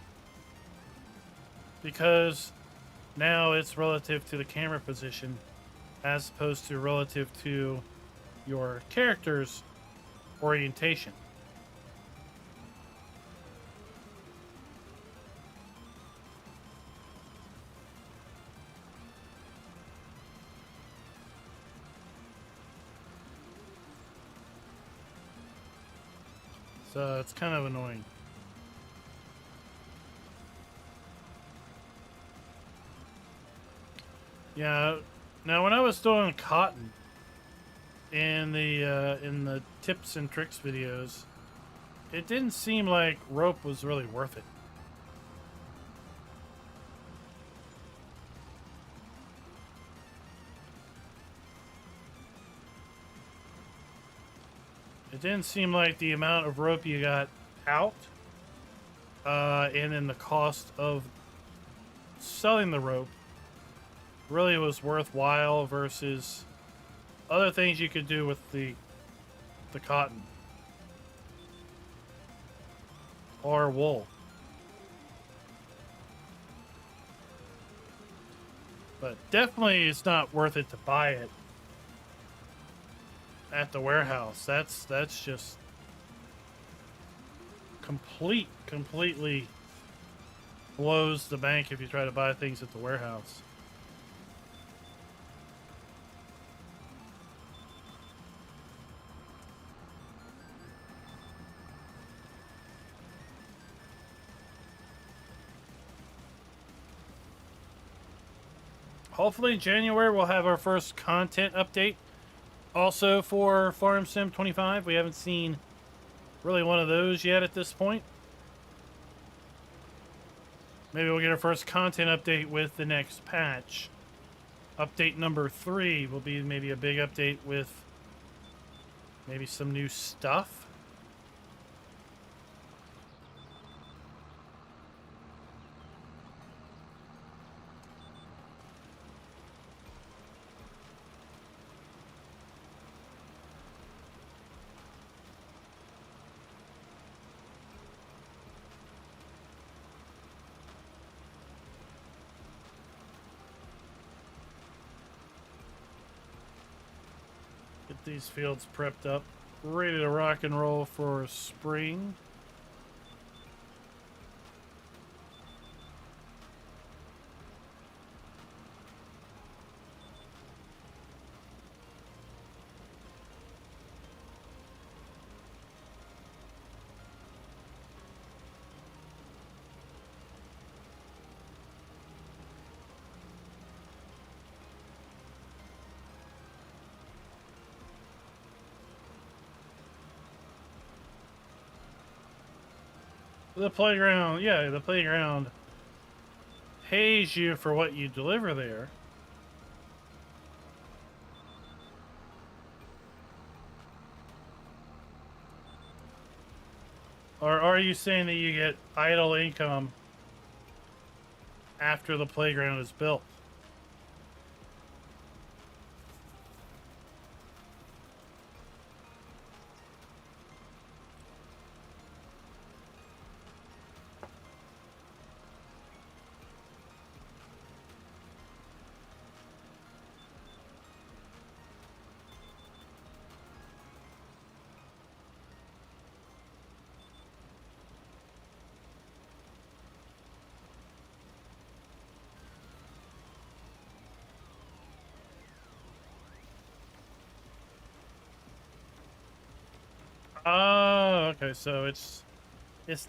because now it's relative to the camera position as opposed to relative to your character's orientation. So it's kind of annoying. Yeah. Now, when I was doing cotton in the tips and tricks videos, it didn't seem like rope was really worth it. It didn't seem like the amount of rope you got out, and then the cost of selling the rope really was worthwhile versus other things you could do with the cotton or wool. But definitely it's not worth it to buy it at the warehouse. That's just completely blows the bank if you try to buy things at the warehouse. Hopefully in January we'll have our first content update. Also for Farm Sim 25, we haven't seen really one of those yet at this point. Maybe we'll get our first content update with the next patch. Update number 3 will be maybe a big update with maybe some new stuff. Get these fields prepped up, ready to rock and roll for spring. The playground, yeah, the playground pays you for what you deliver there. Or are you saying that you get idle income after the playground is built? Oh, okay, so it's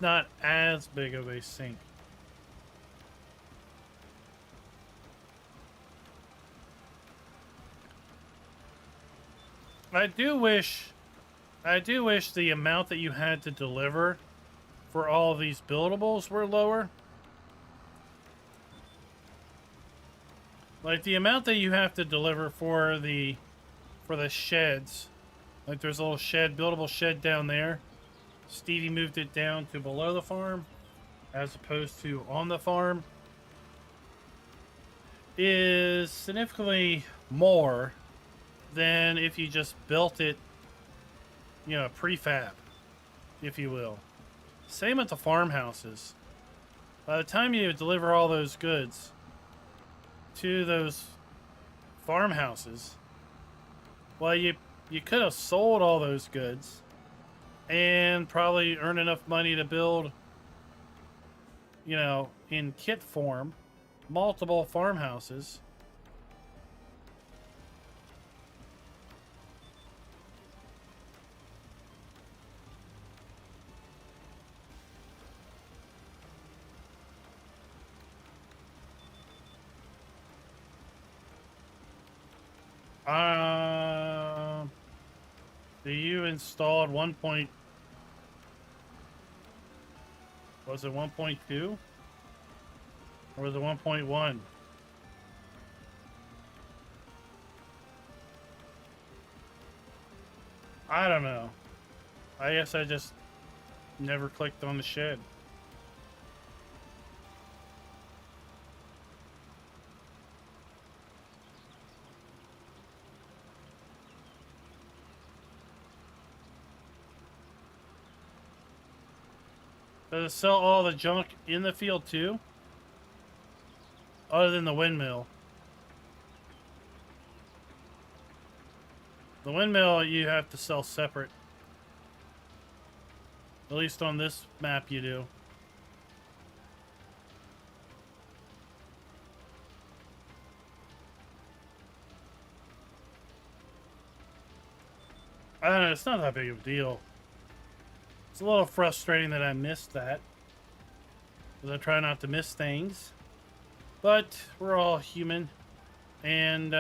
not as big of a sink. I do wish the amount that you had to deliver for all of these buildables were lower. Like the amount that you have to deliver for the sheds. Like there's a little shed, buildable shed down there. Stevie moved it down to below the farm as opposed to on the farm. Is significantly more than if you just built it, you know, prefab, if you will. Same with the farmhouses. By the time you deliver all those goods to those farmhouses, well, you could have sold all those goods and probably earn enough money to build, you know, in kit form, multiple farmhouses. You installed 1. Was it 1.2? Or was it 1.1? I don't know. I guess I just never clicked on the shed. Does it sell all the junk in the field too? Other than the windmill. The windmill you have to sell separate. At least on this map you do. I don't know, it's not that big of a deal. It's a little frustrating that I missed that. Because I try not to miss things. But we're all human. And,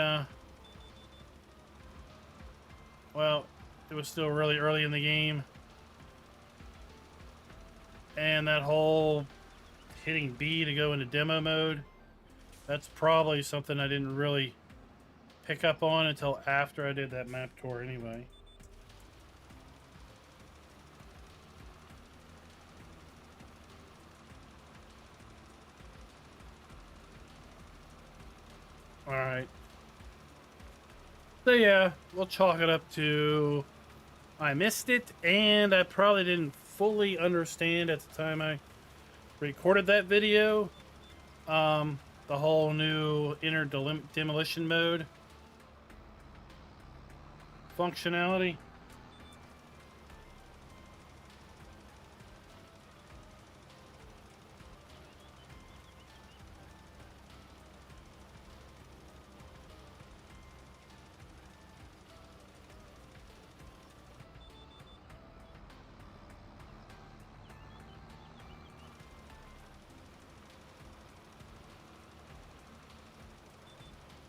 well, it was still really early in the game. And that whole hitting B to go into demo mode. That's probably something I didn't really pick up on until after I did that map tour anyway. Alright. So yeah, we'll chalk it up to I missed it, and I probably didn't fully understand at the time I recorded that video. The whole new inner demolition mode functionality.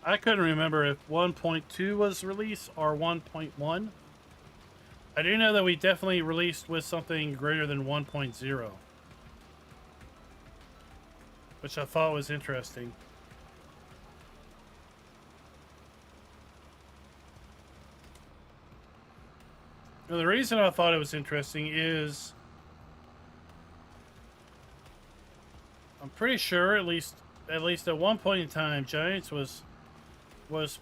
I couldn't remember if 1.2 was released or 1.1. I do know that we definitely released with something greater than 1.0, which I thought was interesting. Now, the reason I thought it was interesting is I'm pretty sure at least at one point in time, Giants was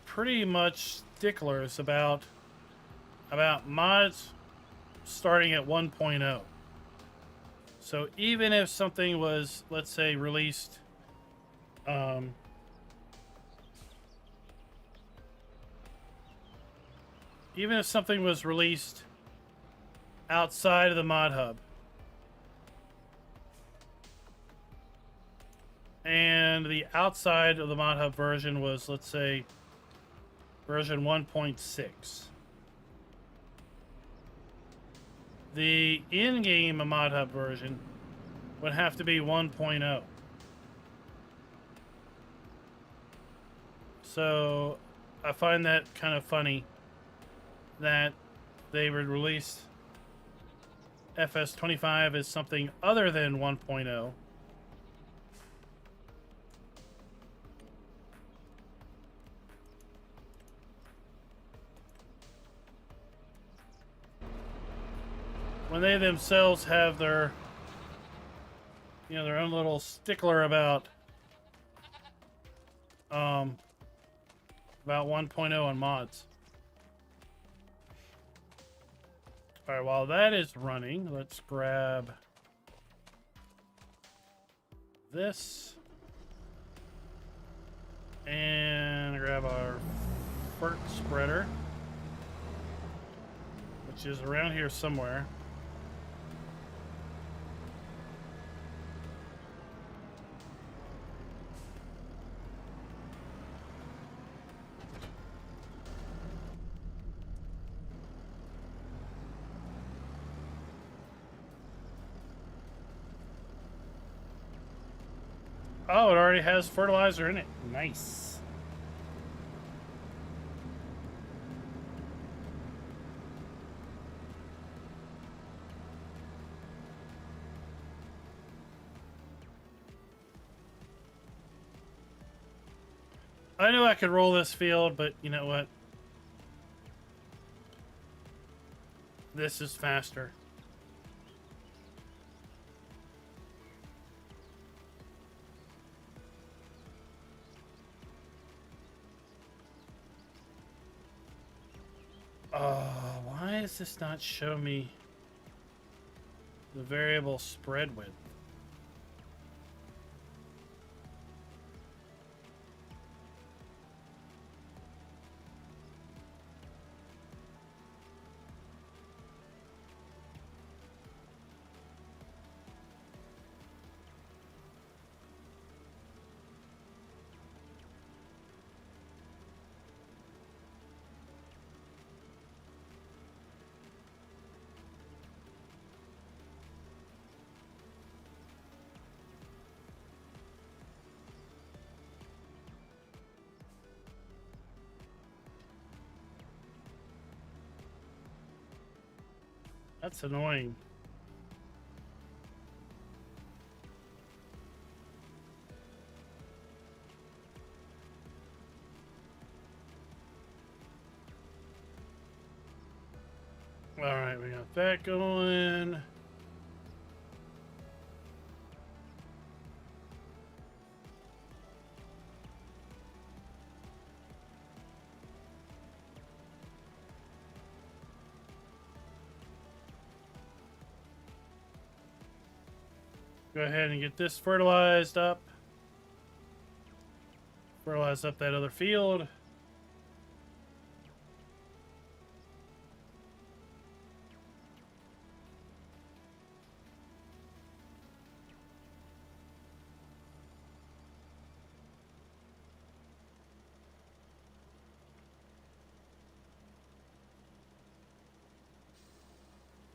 pretty much sticklers about mods starting at 1.0. So even if something was, let's say, released even if something was released outside of the mod hub and the outside of the mod hub version was, let's say, version 1.6. The in-game mod hub version would have to be 1.0. So I find that kind of funny that they would release FS25 as something other than 1.0. When they themselves have their, their own little stickler about 1.0 on mods. All right, while that is running, let's grab this and grab our fert spreader, which is around here somewhere. Oh, it already has fertilizer in it. Nice. I knew I could roll this field, but you know what? This is faster. Why does this not show me the variable spread width? That's annoying. All right, we got that going. Go ahead and get this fertilized up. Fertilize up that other field.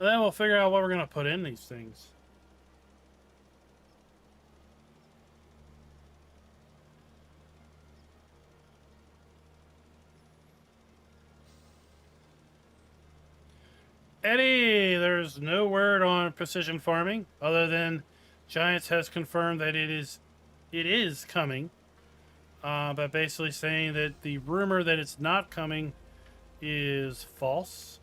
Then we'll figure out what we're going to put in these things. Eddie, there's no word on precision farming other than Giants has confirmed that it is coming. But basically saying that the rumor that it's not coming is false.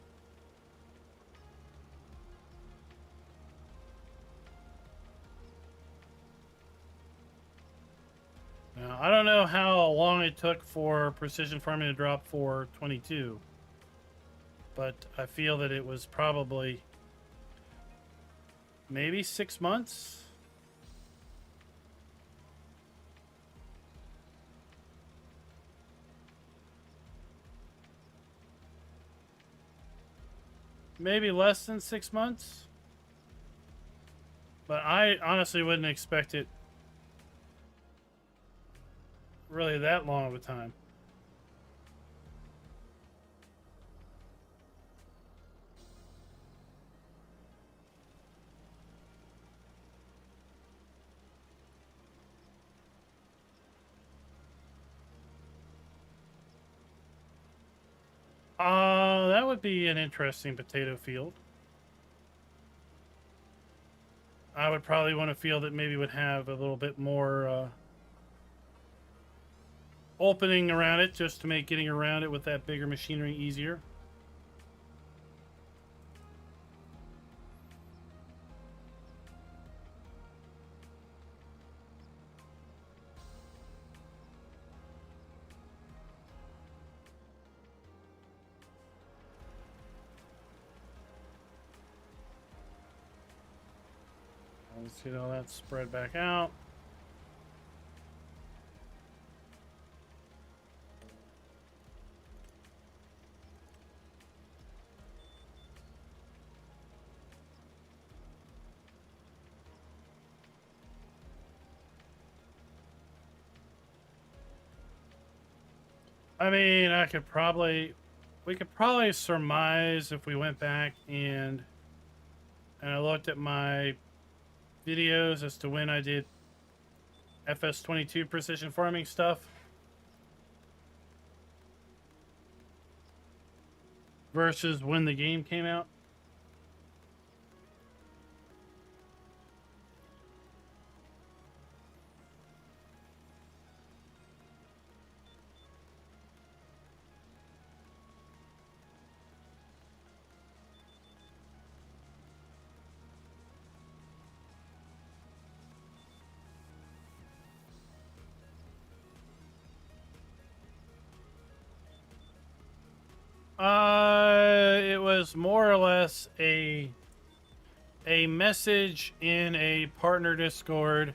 Now, I don't know how long it took for precision farming to drop for 22, but I feel that it was probably maybe 6 months. Maybe less than 6 months. But I honestly wouldn't expect it really that long of a time. That would be an interesting potato field. I would probably want a field that maybe would have a little bit more opening around it, just to make getting around it with that bigger machinery easier. Let's get all that spread back out. I mean, we could probably surmise if we went back and I looked at my videos as to when I did FS22 precision farming stuff versus when the game came out. It was more or less a message in a partner Discord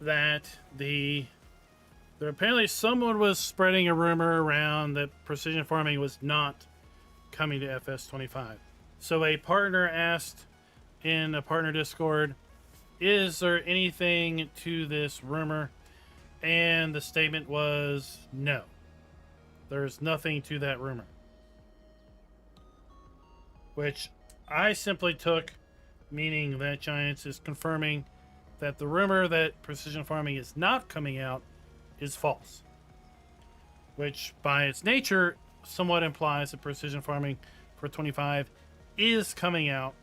that there apparently someone was spreading a rumor around that precision farming was not coming to FS25. So a partner asked in a partner Discord, "Is there anything to this rumor?" And the statement was no. There's nothing to that rumor. Which I simply took, meaning that Giants is confirming that the rumor that precision farming is not coming out is false. Which, by its nature, somewhat implies that precision farming for 25 is coming out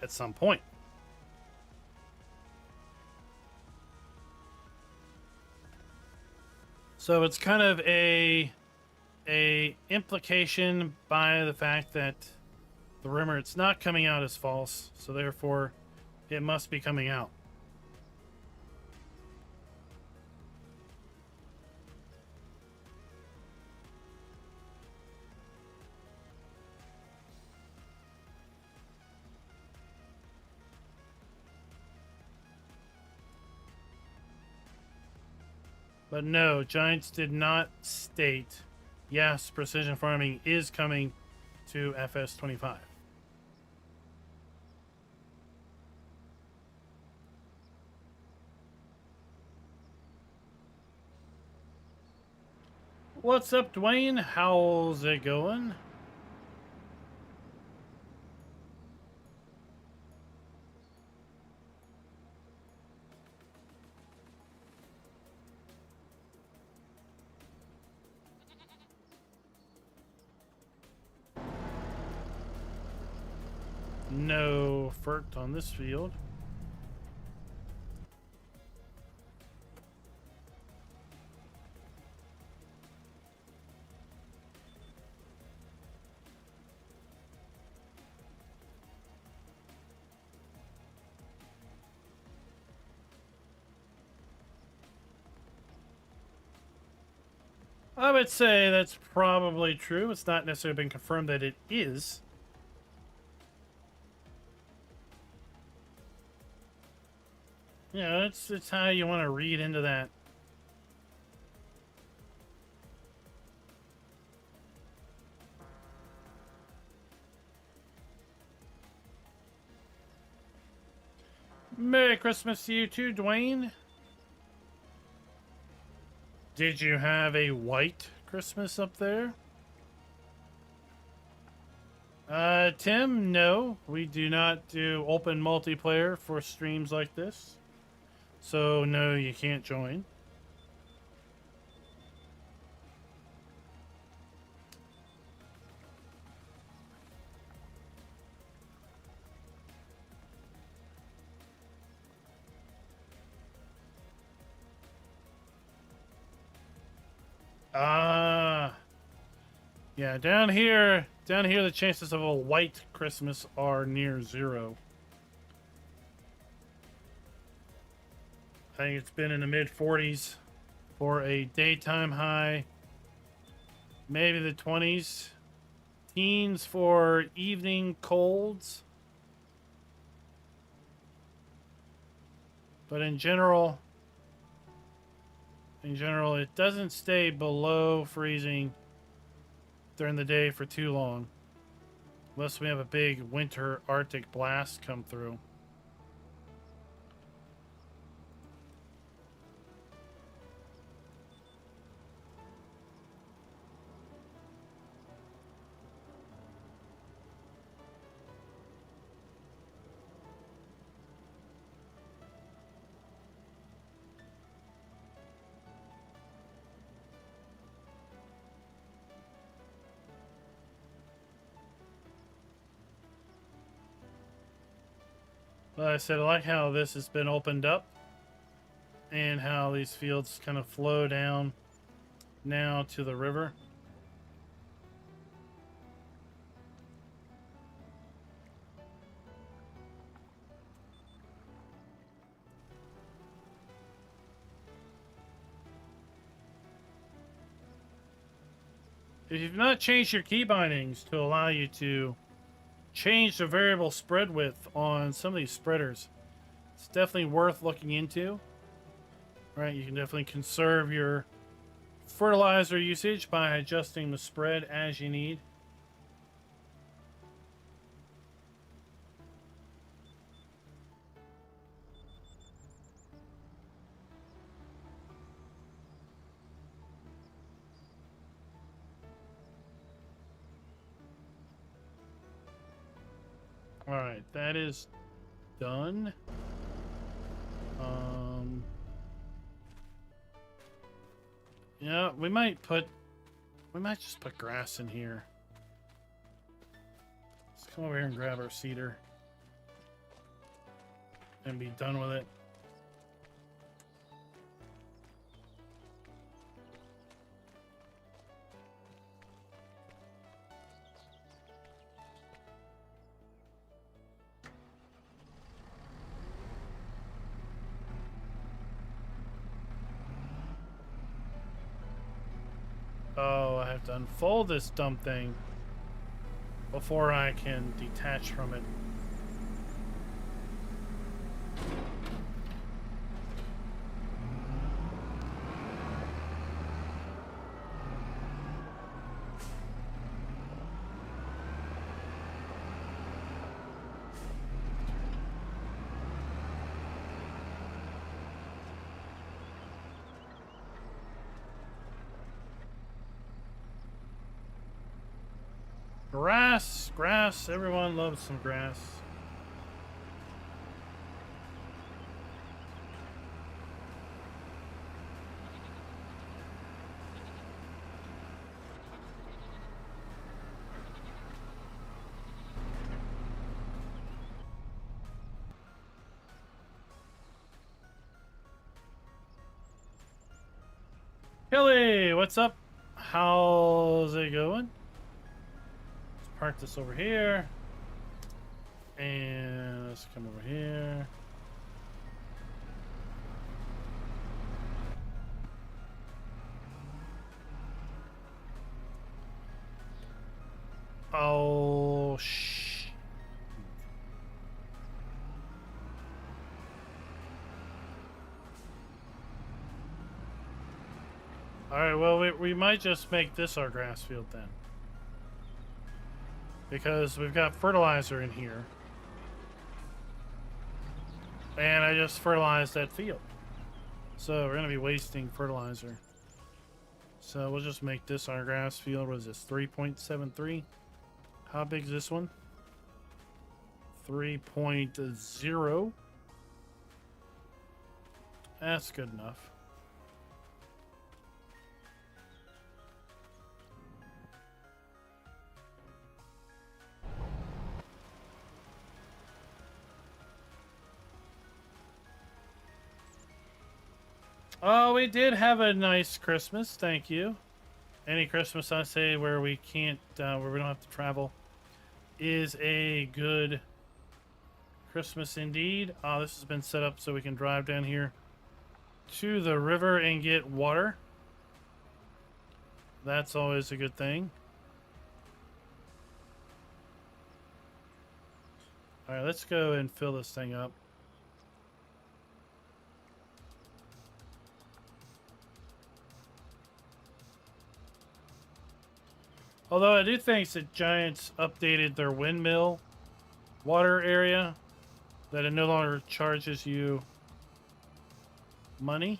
at some point. So it's kind of a implication by the fact that The rumor it's not coming out is false, so therefore it must be coming out. But no, Giants did not state, yes, precision farming is coming to FS25. What's up, Dwayne? How's it going? No FERT on this field. I would say that's probably true. It's not necessarily been confirmed that it is. You know, it's how you want to read into that. Merry Christmas to you too, Dwayne. Did you have a white Christmas up there? Tim, no. We do not do open multiplayer for streams like this. So, no, you can't join. Yeah, down here, the chances of a white Christmas are near 0. I think it's been in the mid-40s for a daytime high, maybe the 20s, teens for evening colds. But in general, it doesn't stay below freezing during the day for too long, unless we have a big winter Arctic blast come through. But I said, I like how this has been opened up and how these fields kind of flow down now to the river. If you've not changed your key bindings to allow you to change the variable spread width on some of these spreaders, it's definitely worth looking into. Right, you can definitely conserve your fertilizer usage by adjusting the spread as you need. All right, that is done. Yeah, we might just put grass in here. Let's come over here and grab our cedar and be done with it. Oh, I have to unfold this dumb thing before I can detach from it. Grass, grass, everyone loves some grass. Kelly, what's up? How's it going? Let's park this over here. And let's come over here. Oh, shh. Alright, well, we might just make this our grass field then. Because we've got fertilizer in here. And I just fertilized that field. So we're going to be wasting fertilizer. So we'll just make this our grass field. What is this? 3.73? How big is this one? 3.0. That's good enough. Oh, we did have a nice Christmas. Thank you. Any Christmas, I say, where we can't, where we don't have to travel, is a good Christmas indeed. This has been set up so we can drive down here to the river and get water. That's always a good thing. All right, let's go and fill this thing up. Although I do think that Giants updated their windmill water area, that it no longer charges you money.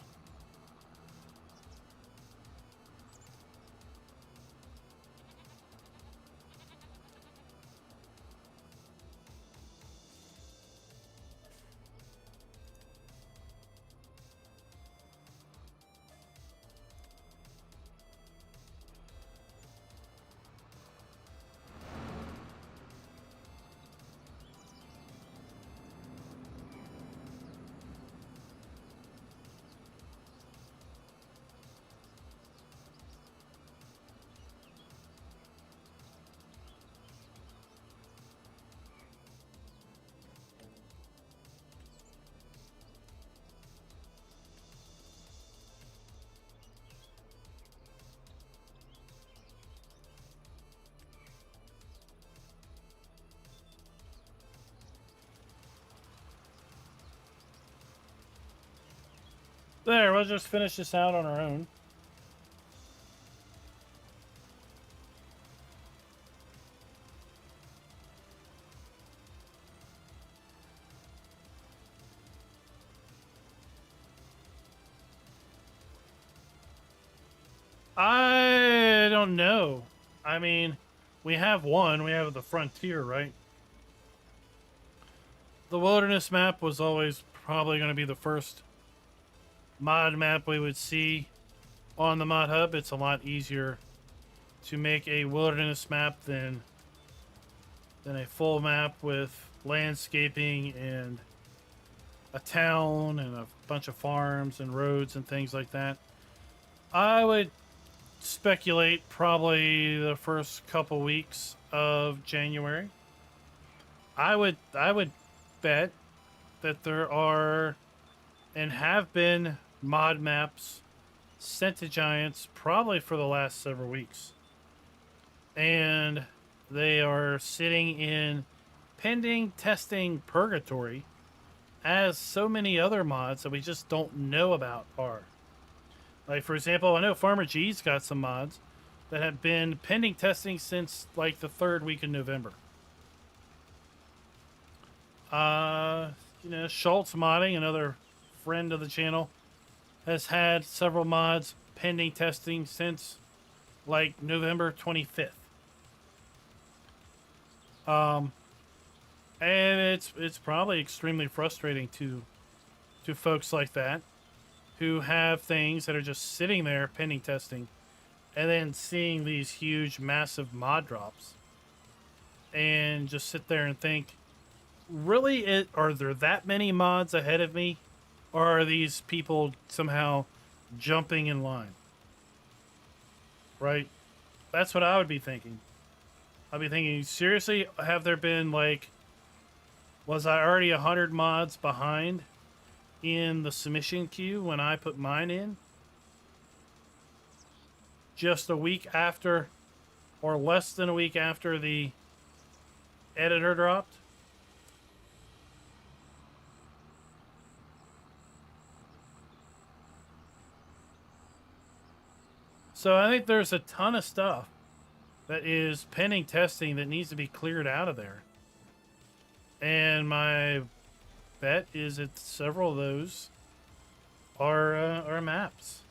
There, we'll just finish this out on our own. I don't know. I mean, we have one. We have the frontier, right? The wilderness map was always probably going to be the first mod map we would see on the mod hub. It's a lot easier to make a wilderness map than a full map with landscaping and a town and a bunch of farms and roads and things like that. I would speculate probably the first couple weeks of January. I would bet that there are and have been mod maps sent to Giants probably for the last several weeks. And they are sitting in pending testing purgatory, as so many other mods that we just don't know about are. Like, for example, I know Farmer G's got some mods that have been pending testing since like the 3rd week in November. You know, Schultz Modding, another friend of the channel, has had several mods pending testing since like November 25th. And it's probably extremely frustrating to folks like that who have things that are just sitting there pending testing, and then seeing these huge, massive mod drops, and just sit there and think, really, are there that many mods ahead of me, or are these people somehow jumping in line? Right? That's what I would be thinking. I'd be thinking, seriously, have there been like, was I already 100 mods behind in the submission queue when I put mine in? Just a week after, or less than a week after the editor dropped? So I think there's a ton of stuff that is pending testing that needs to be cleared out of there. And my bet is that several of those are maps.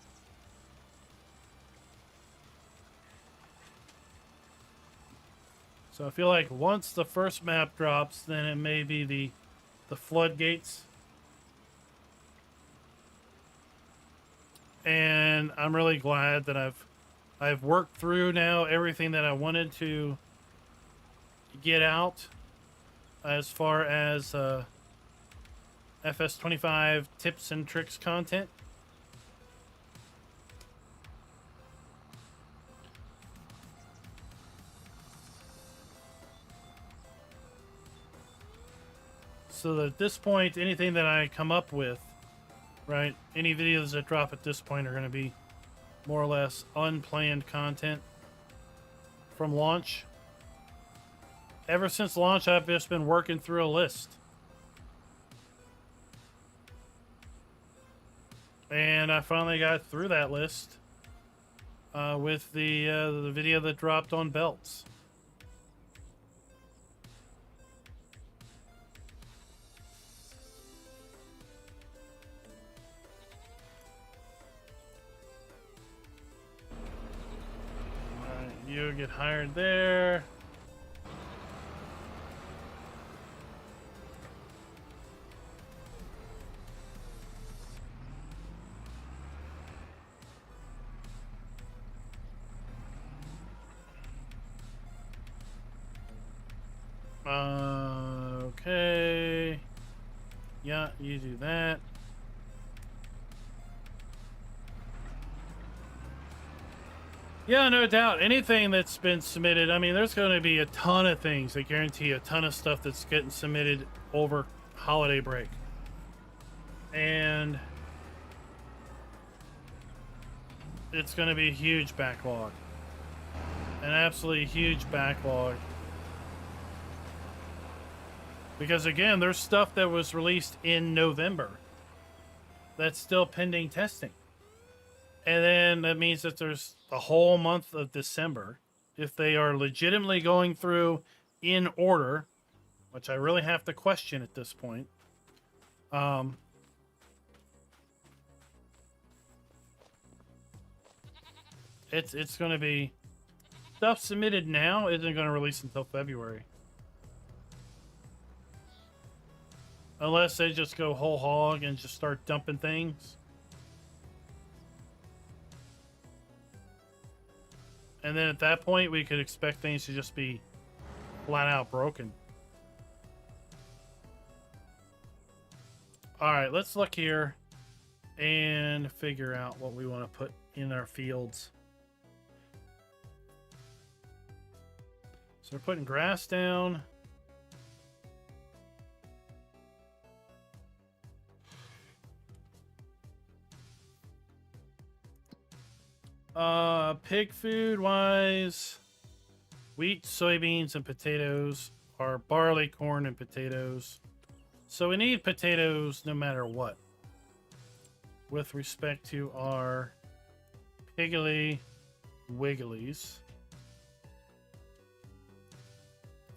So I feel like once the first map drops, then it may be the floodgates. And I'm really glad that I've worked through now everything that I wanted to get out as far as FS25 tips and tricks content. So that at this point, anything that I come up with, right, any videos that drop at this point are going to be more or less unplanned content from launch. Ever since launch, I've just been working through a list. And I finally got through that list with the video that dropped on belts. Alright, you get hired there. Okay. Yeah, you do that. Yeah, no doubt. Anything that's been submitted, I mean, there's going to be a ton of things. I guarantee a ton of stuff that's getting submitted over holiday break. And it's going to be a huge backlog. An absolutely huge backlog. Because again, there's stuff that was released in November that's still pending testing. And then that means that there's a whole month of December, if they are legitimately going through in order, which I really have to question at this point. It's going to be stuff submitted now isn't going to release until February. Unless they just go whole hog and just start dumping things. And then at that point, we could expect things to just be flat out broken. All right, let's look here and figure out what we want to put in our fields. So we're putting grass down. Pig food wise, wheat, soybeans, and potatoes, or barley, corn, and potatoes. So we need potatoes no matter what. With respect to our piggly wigglies.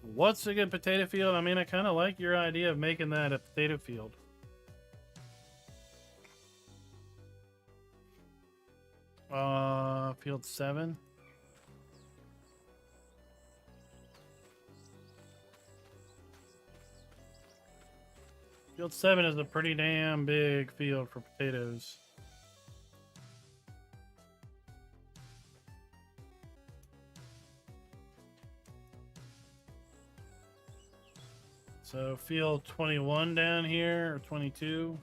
What's a good potato field? I mean, I kind of like your idea of making that a potato field. Field 7. Field 7 is a pretty damn big field for potatoes. So field 21 down here, or 22.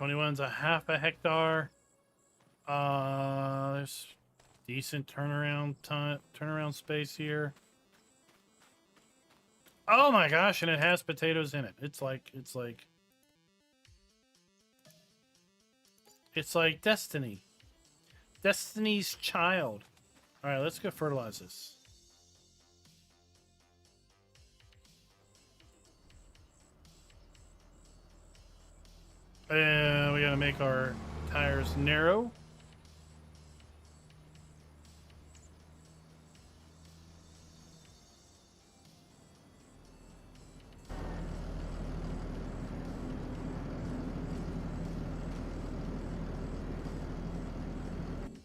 One's a half a hectare. There's decent turnaround space here. Oh my gosh, and it has potatoes in it. It's like Destiny. Destiny's Child. All right, let's go fertilize this. And we gotta make our tires narrow.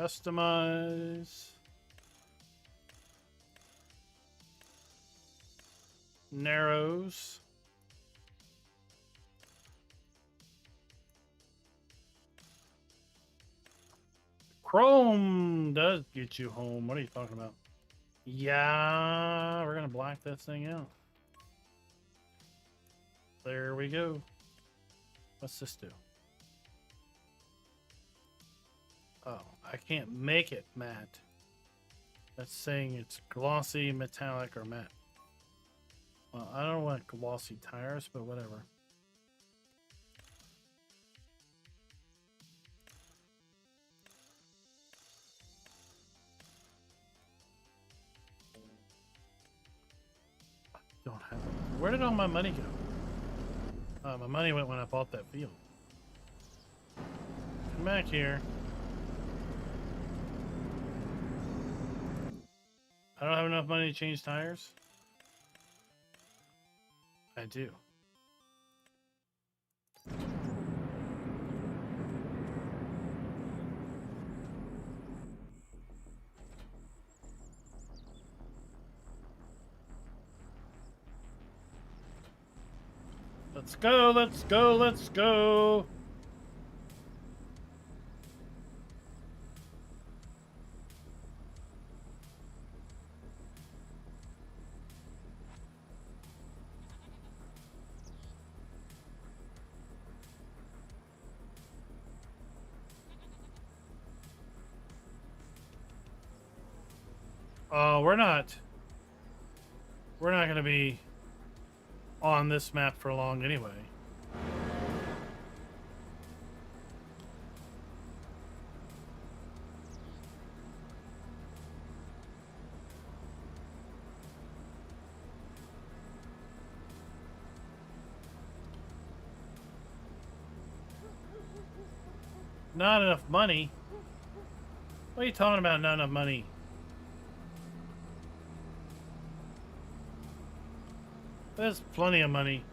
Customize. Narrows. Chrome does get you home. What are you talking about? Yeah, we're gonna black this thing out. There we go. What's this do? Oh, I can't make it matte. That's saying it's glossy, metallic, or matte. Well, I don't want glossy tires, but whatever. Don't have it. Where did all my money go? My money went when I bought that field. Come back here. I don't have enough money to change tires. I do. Let's go, let's go, let's go. We're not going to be on this map for long anyway. Not enough money? What are you talking about, not enough money? There's plenty of money.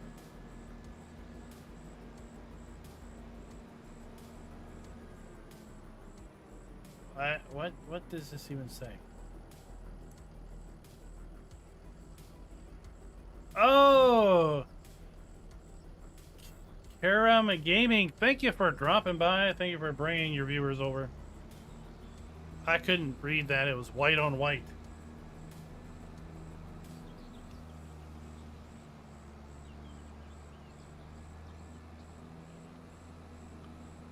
What does this even say? Oh! Karama Gaming, thank you for dropping by. Thank you for bringing your viewers over. I couldn't read that. It was white on white.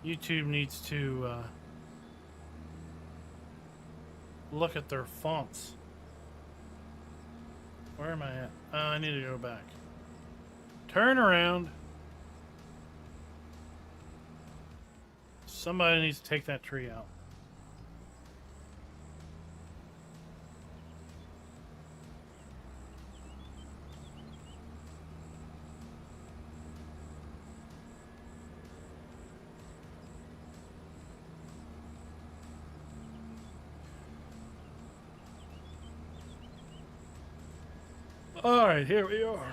YouTube needs to look at their fonts. Where am I at? I need to go back. Turn around. Somebody needs to take that tree out. All right, here we are.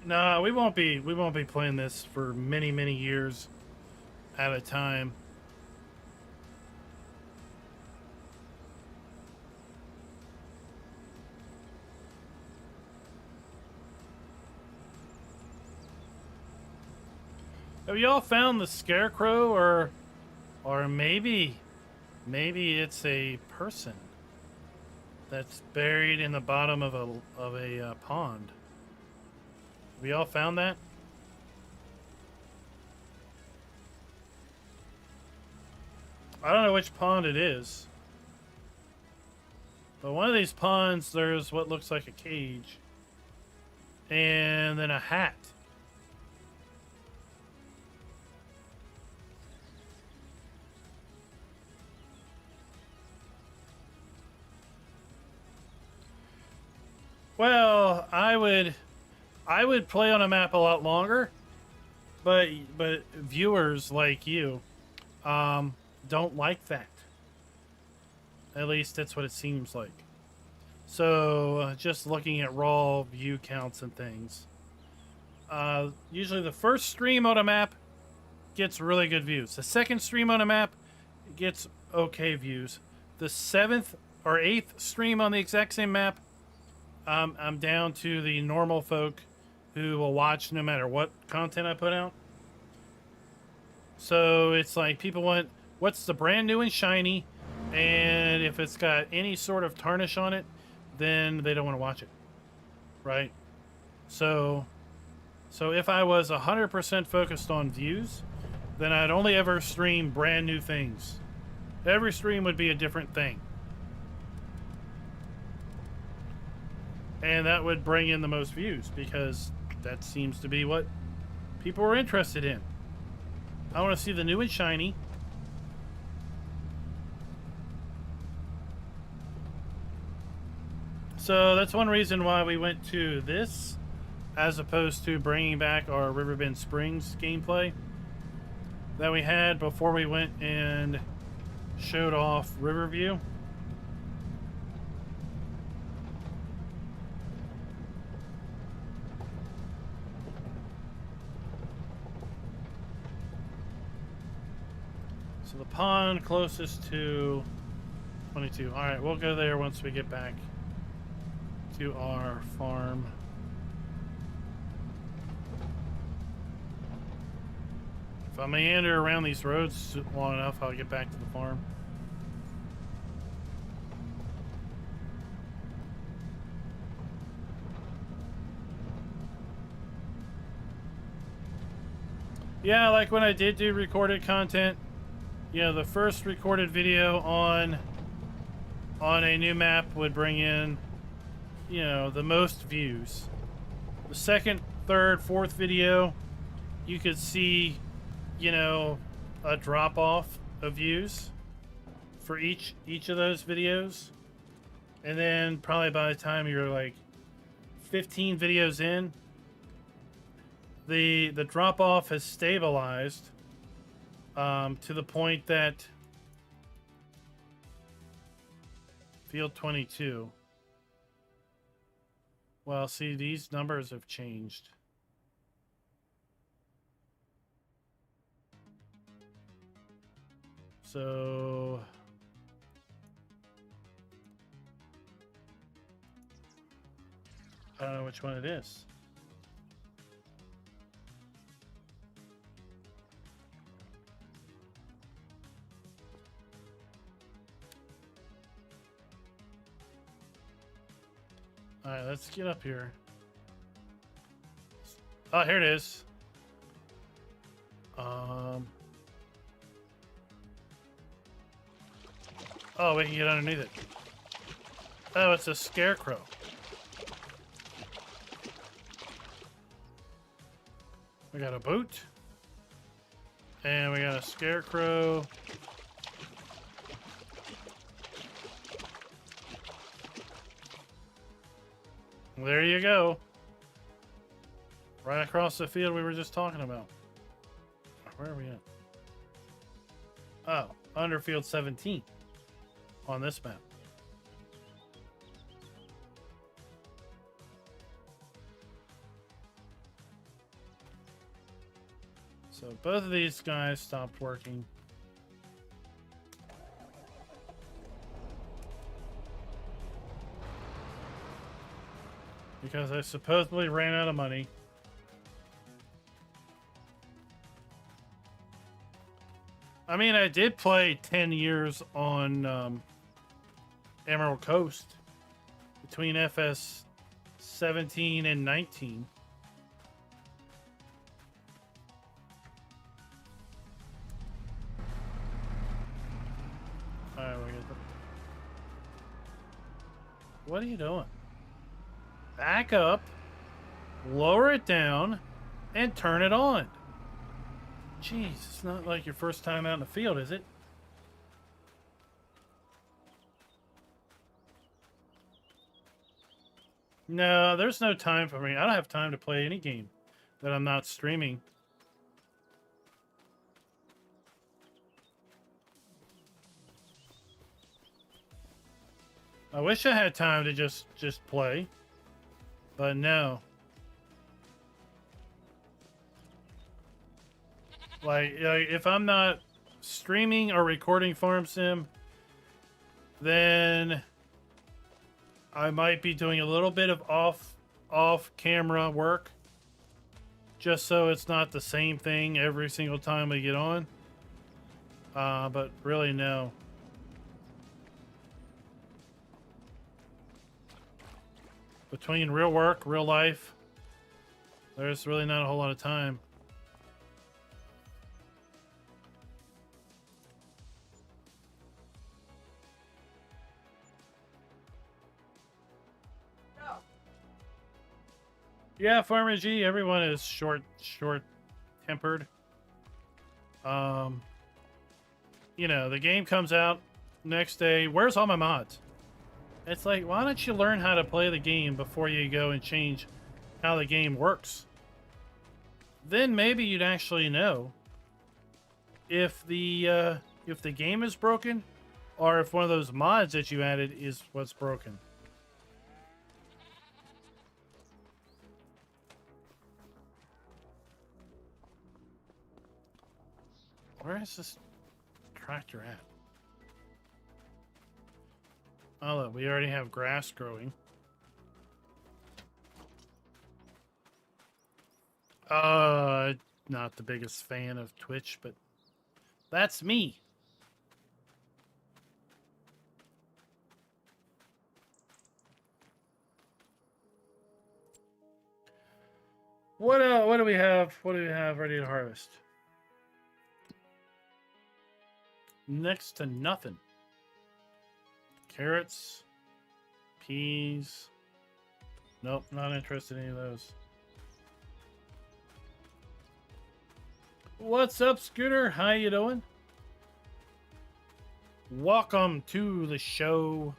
Nah, we won't be playing this for many years at a time. Have y'all found the scarecrow, or maybe it's a person that's buried in the bottom of a pond? Have y'all found that? I don't know which pond it is, but one of these ponds, there's what looks like a cage, and then a hat. Well, I would play on a map a lot longer, but viewers like you don't like that. At least that's what it seems like. So just looking at raw view counts and things, usually the first stream on a map gets really good views. The second stream on a map gets okay views. The 7th or 8th stream on the exact same map, I'm down to the normal folk who will watch no matter what content I put out. So it's like people want what's the brand new and shiny, and if it's got any sort of tarnish on it, then they don't want to watch it, right? So if I was 100% focused on views, then I'd only ever stream brand new things. Every stream would be a different thing. And that would bring in the most views, because that seems to be what people are interested in. I want to see the new and shiny. So that's one reason why we went to this, as opposed to bringing back our Riverbend Springs gameplay that we had before we went and showed off Riverview. So the pond closest to 22. All right, we'll go there once we get back to our farm. If I meander around these roads long enough, I'll get back to the farm. Yeah, like when I did do recorded content, you know, the first recorded video on a new map would bring in, you know, the most views. The second, third, fourth video, you could see, you know, a drop off of views for each of those videos. And then probably by the time you're like 15 videos in, the drop off has stabilized to the point that field 22. Well, see, these numbers have changed. So I don't know which one it is. All right, let's get up here. Oh, here it is. Oh, we can get underneath it. Oh, it's a scarecrow. We got a boot. And we got a scarecrow. There you go. Right across the field we were just talking about. Where are we at? Oh, under field 17 on this map. So both of these guys stopped working. Because I supposedly ran out of money. I mean, I did play 10 years on Emerald Coast between FS 17 and 19. Alright, we're good. What are you doing? Back up, lower it down, and turn it on. Jeez, it's not like your first time out in the field, is it? No, there's no time for me. I don't have time to play any game that I'm not streaming. I wish I had time to just play, but no. Like if I'm not streaming or recording Farm Sim, then I might be doing a little bit of off camera work, just so it's not the same thing every single time we get on. But really, no. Between real work, real life, there's really not a whole lot of time. Yeah, Farmer G, everyone is short-tempered. You know, the game comes out next day. Where's all my mods? It's like, why don't you learn how to play the game before you go and change how the game works? Then maybe you'd actually know if the game is broken or if one of those mods that you added is what's broken. Where is this tractor at? Oh, look, we already have grass growing. Not the biggest fan of Twitch, but that's me. What do we have? What do we have ready to harvest? Next to nothing. Carrots, peas. Nope, not interested in any of those. What's up, Scooter? How you doing? Welcome to the show.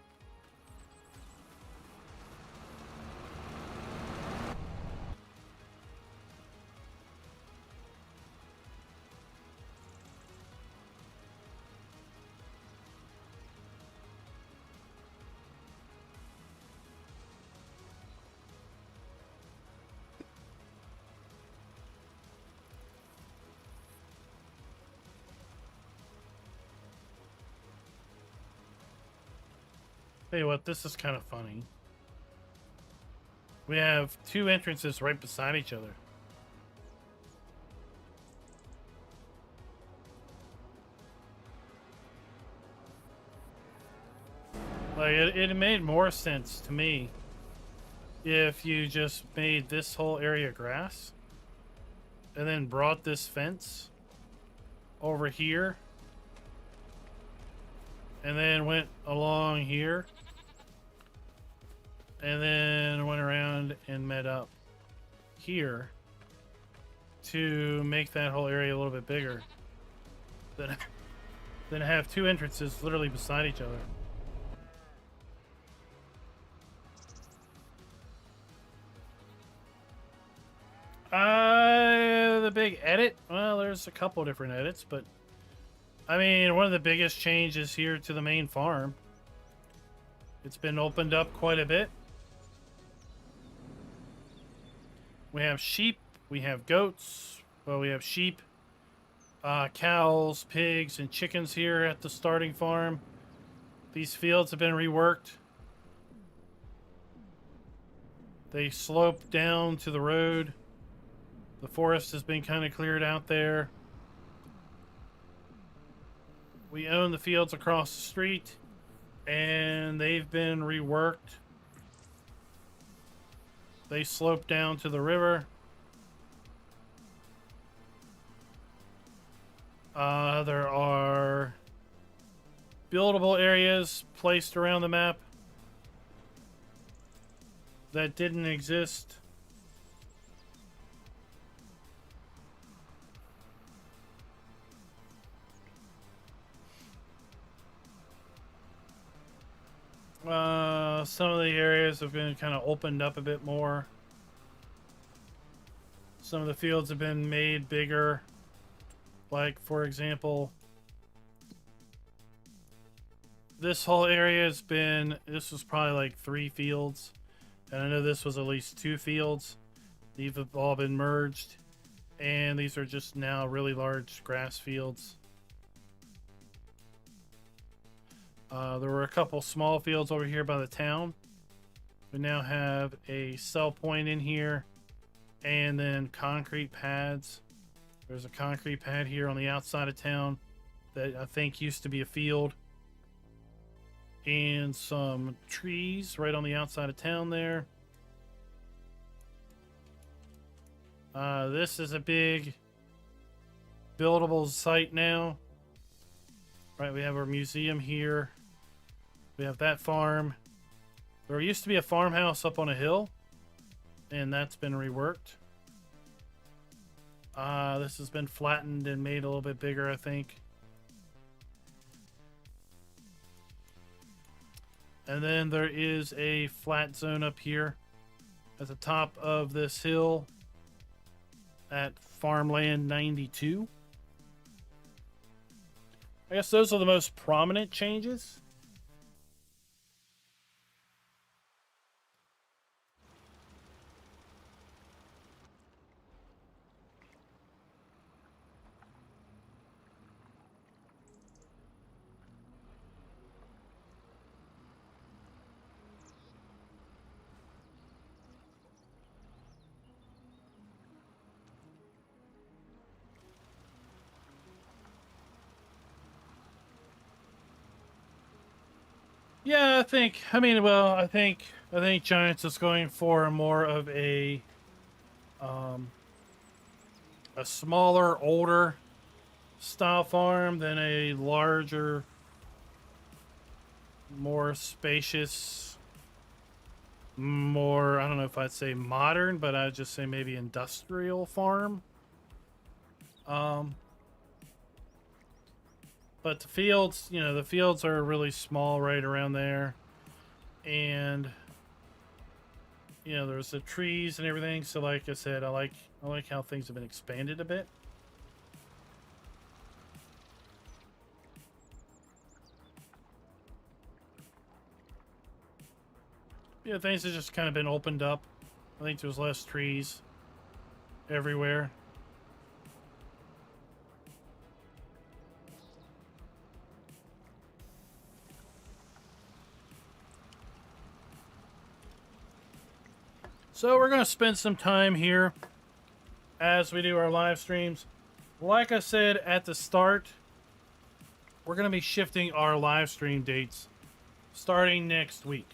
Tell you what, this is kind of funny. We have two entrances right beside each other. Like, it made more sense to me if you just made this whole area grass and then brought this fence over here and then went along here, and then went around and met up here to make that whole area a little bit bigger. Then have two entrances literally beside each other. The big edit? Well, there's a couple different edits, but I mean, one of the biggest changes here to the main farm. It's been opened up quite a bit. We have sheep, we have goats, well, we have sheep, cows, pigs, and chickens here at the starting farm. These fields have been reworked. They slope down to the road. The forest has been kind of cleared out there. We own the fields across the street, and they've been reworked. They slope down to the river. There are buildable areas placed around the map that didn't exist. Some of the areas have been kind of opened up a bit more. Some of the fields have been made bigger. Like, for example, this whole area has been, this was probably like 3 fields. And I know this was at least 2 fields. These have all been merged. And these are just now really large grass fields. There were a couple small fields over here by the town. We now have a sell point in here, and then concrete pads. There's a concrete pad here on the outside of town that I think used to be a field. And some trees right on the outside of town there. This is a big buildable site now. Right, we have our museum here. We have that farm. There used to be a farmhouse up on a hill, and that's been reworked. This has been flattened and made a little bit bigger, I think. And then there is a flat zone up here at the top of this hill at Farmland 92. I guess those are the most prominent changes. Yeah, I think Giants is going for more of a smaller, older style farm than a larger, more spacious, more, I don't know if I'd say modern, but I'd just say maybe industrial farm. But the fields, the fields are really small right around there. And, there's the trees and everything. So like I said, I like how things have been expanded a bit. Yeah, things have just kind of been opened up. I think there's less trees everywhere. So we're going to spend some time here as we do our live streams. Like I said at the start, we're going to be shifting our live stream dates starting next week.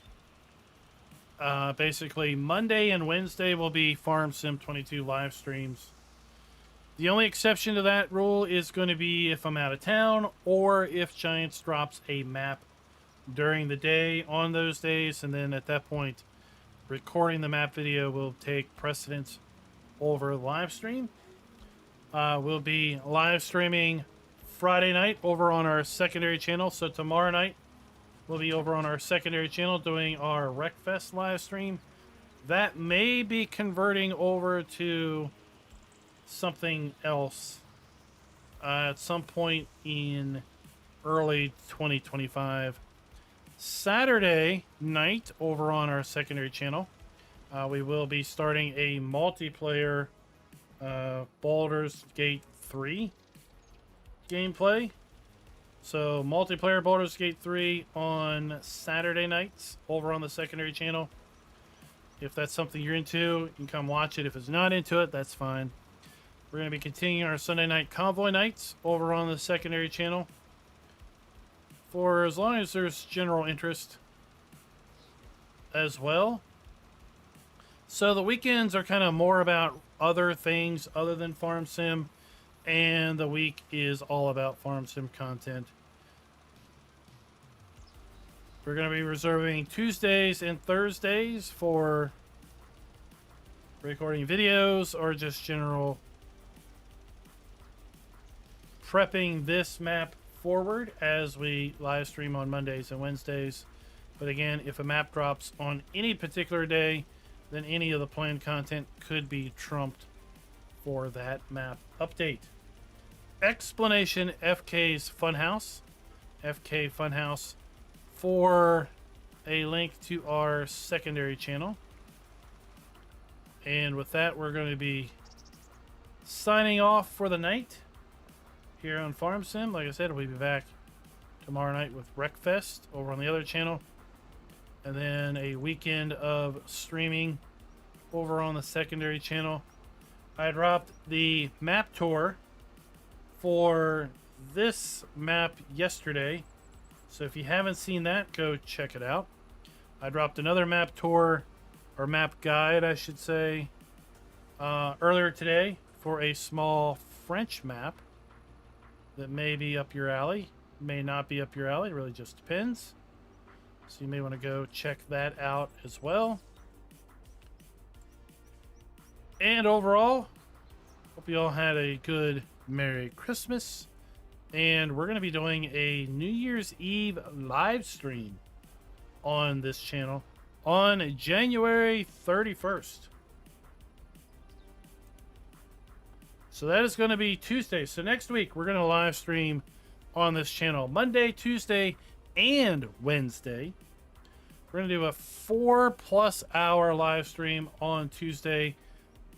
Basically, Monday and Wednesday will be Farm Sim 22 live streams. The only exception to that rule is going to be if I'm out of town or if Giants drops a map during the day on those days, and then at that point, recording the map video will take precedence over live stream. We'll be live streaming Friday night over on our secondary channel. So tomorrow night, we'll be over on our secondary channel doing our Wreckfest live stream. That may be converting over to something else at some point in early 2025. Saturday night over on our secondary channel, we will be starting a multiplayer Baldur's Gate 3 gameplay. So multiplayer Baldur's Gate 3 on Saturday nights over on the secondary channel. If that's something you're into, you can come watch it. If it's not into it, that's fine. We're going to be continuing our Sunday night convoy nights over on the secondary channel for as long as there's general interest as well. So the weekends are kind of more about other things other than Farm Sim, and the week is all about Farm Sim content. We're going to be reserving Tuesdays and Thursdays for recording videos or just general prepping this map forward as we live stream on Mondays and Wednesdays. But again, if a map drops on any particular day, then any of the planned content could be trumped for that map update. Explanation FK's Funhouse. FK Funhouse for a link to our secondary channel. And with that, we're going to be signing off for the night here on Farm Sim. Like I said, we'll be back tomorrow night with Wreckfest over on the other channel. And then a weekend of streaming over on the secondary channel. I dropped the map tour for this map yesterday. So if you haven't seen that, go check it out. I dropped another map tour, or map guide, I should say, earlier today for a small French map that may be up your alley, may not be up your alley. It really just depends. So you may want to go check that out as well. And overall, hope you all had a good Merry Christmas. And we're going to be doing a New Year's Eve live stream on this channel on January 31st. So that is going to be Tuesday. So next week, we're going to live stream on this channel Monday, Tuesday, and Wednesday. We're going to do a 4+ hour live stream on Tuesday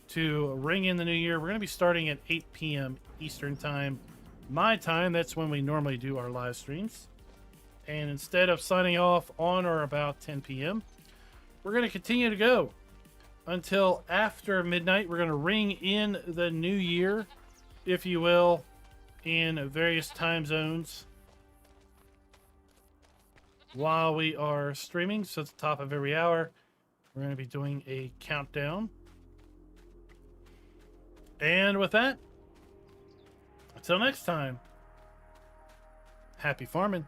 to ring in the new year. We're going to be starting at 8 p.m. Eastern Time. My time, that's when we normally do our live streams. And instead of signing off on or about 10 p.m., we're going to continue to go until after midnight. We're going to ring in the new year, if you will, in various time zones while we are streaming. So at the top of every hour, we're going to be doing a countdown. And with that, until next time, happy farming.